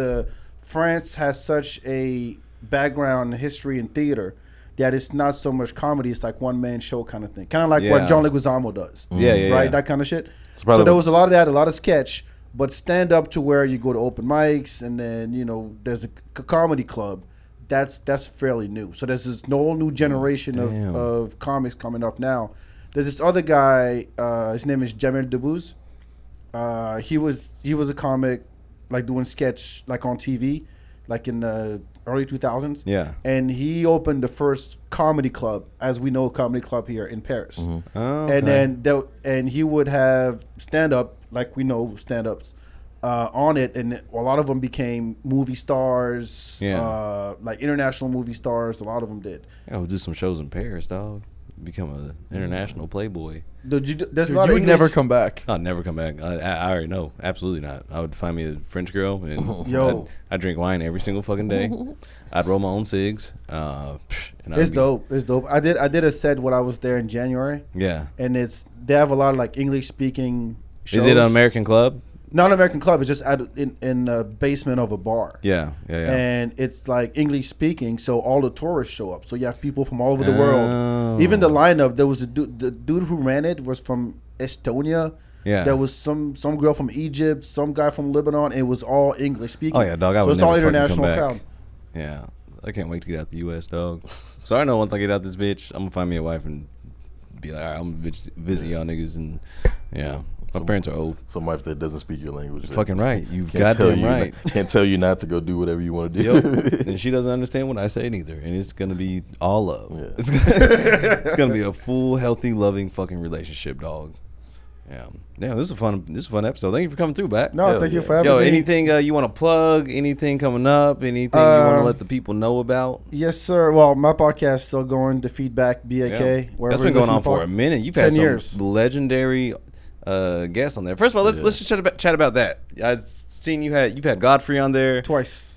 France has such a background history in theater that it's not so much comedy. It's like one man show kind of thing. Kind of like what John Leguizamo does. Yeah. Right. That kind of shit. So there was a lot of that, a lot of sketch. But stand up to where you go to open mics and then, there's a comedy club. That's fairly new. So there's this whole new generation of comics coming up now. There's this other guy, his name is Jamel Debbouze. He was a comic, like doing sketch like on TV, like in the early 2000s. Yeah. And he opened the first comedy club, as we know, comedy club here in Paris. Mm-hmm. Oh, And okay. then he would have stand up, like we know stand-ups, on it, and a lot of them became movie stars, like international movie stars. A lot of them did. Yeah, we'll do some shows in Paris, dog. Become an international playboy. There's a Dude, lot you of would never English- come back. I'll never come back. I already know. Absolutely not. I would find me a French girl, and Yo. I'd drink wine every single fucking day. I'd roll my own cigs. And It's dope. It's dope. I did a set when I was there in January, Yeah. and they have a lot of like English speaking shows. Is it an American club? Not an American club. It's just in the basement of a bar. Yeah. And it's like English speaking, so all the tourists show up. So you have people from all over the world. Even the lineup, there was the dude who ran it was from Estonia. Yeah. There was some girl from Egypt, some guy from Lebanon. It was all English speaking. Oh yeah, dog. I So would it's never all fucking international come back. crowd. Yeah. I can't wait to get out the U.S., dog. So I know once I get out this bitch, I'm gonna find me a wife and be like, all right, I'm gonna visit y'all niggas, and my parents are old. Some wife that doesn't speak your language. Fucking right. You've Can't tell goddamn you right. Can't tell you not to go do whatever you want to do. Yep. And she doesn't understand what I say neither, and it's gonna be all love. Yeah. It's gonna be a full, healthy, loving fucking relationship, dog. Yeah. This is a fun episode. Thank you for coming through, back. No, thank you for having me. Anything you want to plug? Anything coming up? Anything you want to let the people know about? Yes, sir. Well, my podcast is still going. The Feedback BAK. Yeah. wherever That's been you going listen on to for pod- a minute. You've 10 had some years. legendary guests on there. First of all, let's just chat about that. I've seen you've had Godfrey on there Twice.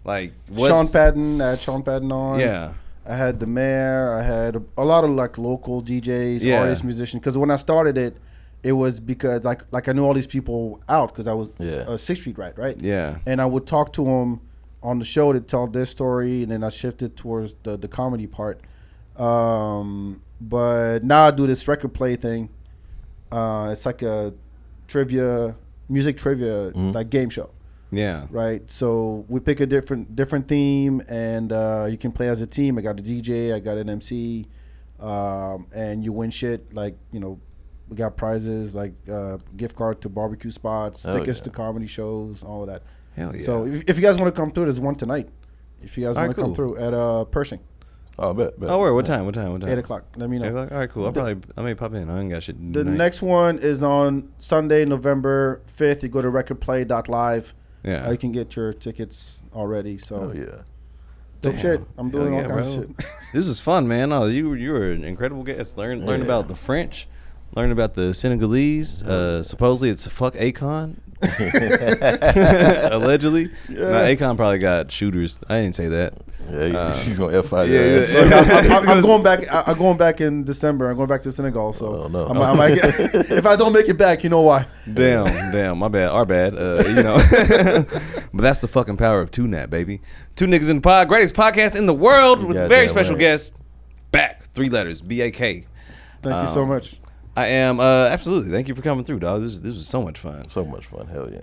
Like Sean Patton. I had Sean Patton on. Yeah. I had the mayor. I had a lot of like local DJs, Yeah. artists, musicians. Because when I started it, it was because like I knew all these people out because I was 6th Street right? Yeah. And I would talk to them on the show to tell their story, and then I shifted towards the comedy part. But now I do this record play thing. It's like a music trivia like game show. Yeah. Right, so we pick a different theme, and you can play as a team. I got a DJ, I got an MC, and you win shit like we got prizes like gift card to barbecue spots, tickets to comedy shows, all of that. Hell yeah. So if you guys want to come through, there's one tonight. If you guys want to come through at Pershing, Oh, bet. Oh, where? What time? 8 o'clock. Let me know. 8 o'clock? All right, cool. I may pop in. I ain't got shit to do The tonight. next one is on Sunday, November 5th. You go to recordplay.live. Yeah. You can get your tickets already. So Oh, yeah. dope Damn. shit. I'm doing Hell all yeah, kinds bro. of shit. This is fun, man. Oh, you were an incredible guest. Learn about the French. Learn about the Senegalese. Supposedly it's fuck Akon. Allegedly. Yeah. No, Akon probably got shooters. I didn't say that. Yeah, he's gonna F5 yeah, your ass. yeah. I'm going back. I'm going back in December. I'm going back to Senegal. So Oh, no. I might get, if I don't make it back, you know why? Damn, my bad, our bad. But that's the fucking power of Two-Nap, baby. Two Niggas in the Pod, greatest podcast in the world with a very Goddamn special right. guest. Back, 3 letters, BAK. Thank you so much. I am absolutely. Thank you for coming through, dog. This was so much fun. So much fun. Hell yeah.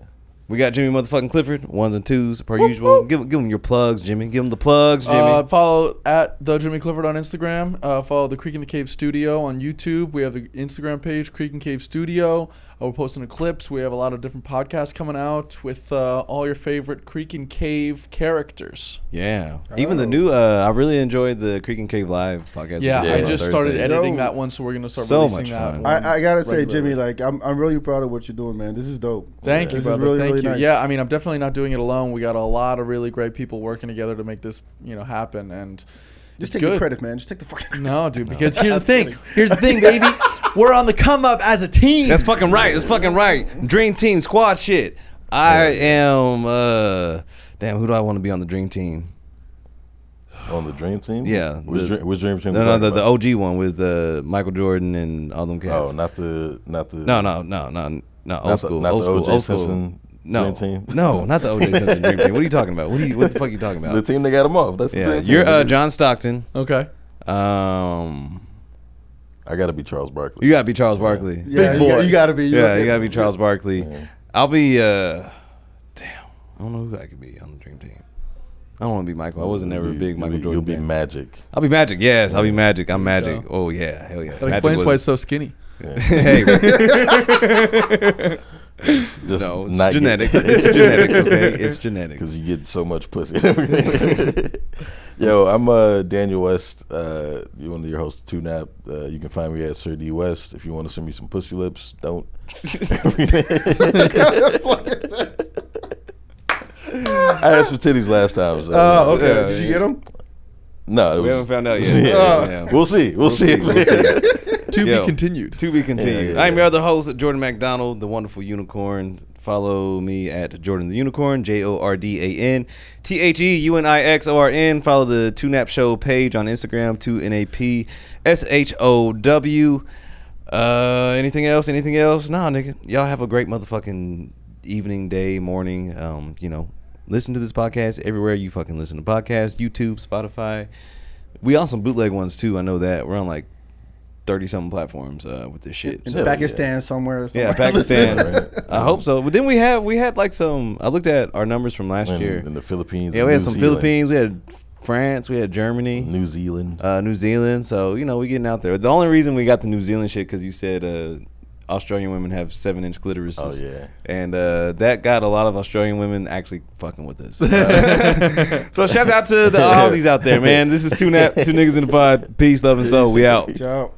We got Jimmy motherfucking Clifford, ones and twos per usual. Give him your plugs, Jimmy. Give him the plugs, Jimmy. Follow at the Jimmy Clifford on Instagram. Follow the Creek in the Cave Studio on YouTube. We have the Instagram page, Creek and Cave Studio. We're posting clips. We have a lot of different podcasts coming out with all your favorite Creek and Cave characters. Yeah. Even the new, I really enjoyed the Creek and Cave Live podcast. Yeah, I just started editing that one, so we're going to start releasing that one. I got to say, Jimmy, like, I'm really proud of what you're doing, man. This is dope. Thank you, brother. Really, Thank really you. nice. Yeah, I mean, I'm definitely not doing it alone. We got a lot of really great people working together to make this, happen. And just take the credit, man. Just take the fucking credit. No, dude, because here's the thing. Here's the thing, baby. We're on the come up as a team. That's fucking right. That's fucking right. Dream team, squad shit. I am, damn, who do I want to be on the dream team? On the dream team? Yeah. Which dream team? No, the OG one with Michael Jordan and all them cats. Oh, not the. No, old school. Not the O.J. old school. Simpson No, dream team? no, not the O.J. Simpson dream team. What are you talking about? What the fuck are you talking about? The team that got him off. That's the dream team. You're John Stockton. Okay. I got to be Charles Barkley. You gotta be Charles Barkley. Yeah, Big boy. you got to be. You gotta be Charles Barkley. Yeah. I'll be. Damn, I don't know who I could be on the dream team. I don't want to be Michael. I wasn't never a big Michael Jordan. You'll be fan. Magic. I'll be Magic. Yes, I'll be Magic. I'm There you Magic. Oh yeah, hell yeah. That Magic explains why was- it's so skinny. Hey, It's just no, it's not genetics. It's genetics. Okay, it's genetics. Because you get so much pussy and everything. Yo, I'm Daniel West. You're one of your hosts of 2Nap. You can find me at Sir D West. If you want to send me some pussy lips, don't. I asked for titties last time. So. Oh, okay. Yeah, Did you yeah. get them? No, We haven't found out yet. Yeah. We'll see. We'll see. To Yo, be continued. To be continued. Yeah. I'm your other host, Jordan McDonald, the wonderful unicorn. Follow me at Jordan the Unicorn, JordanTheUnixorn. Follow the 2Nap Show page on Instagram, 2NAPSHOW. Anything else? Nah, nigga. Y'all have a great motherfucking evening, day, morning. Listen to this podcast everywhere you fucking listen to podcasts. YouTube, Spotify. We on some bootleg ones too. I know that. We're on like 30-something platforms with this shit. In So, Pakistan somewhere. yeah, Pakistan. I hope so. But then we had like some. I looked at our numbers from last year. In the Philippines. Yeah, we had some Philippines. We had France. We had Germany. New Zealand. New Zealand. So we getting out there. The only reason we got the New Zealand shit because you said Australian women have 7-inch clitorises. Oh yeah. And that got a lot of Australian women actually fucking with us. So shout out to the Aussies out there, man. This is 2Nap, two niggas in the pod. Peace, love, and soul. We out. Ciao.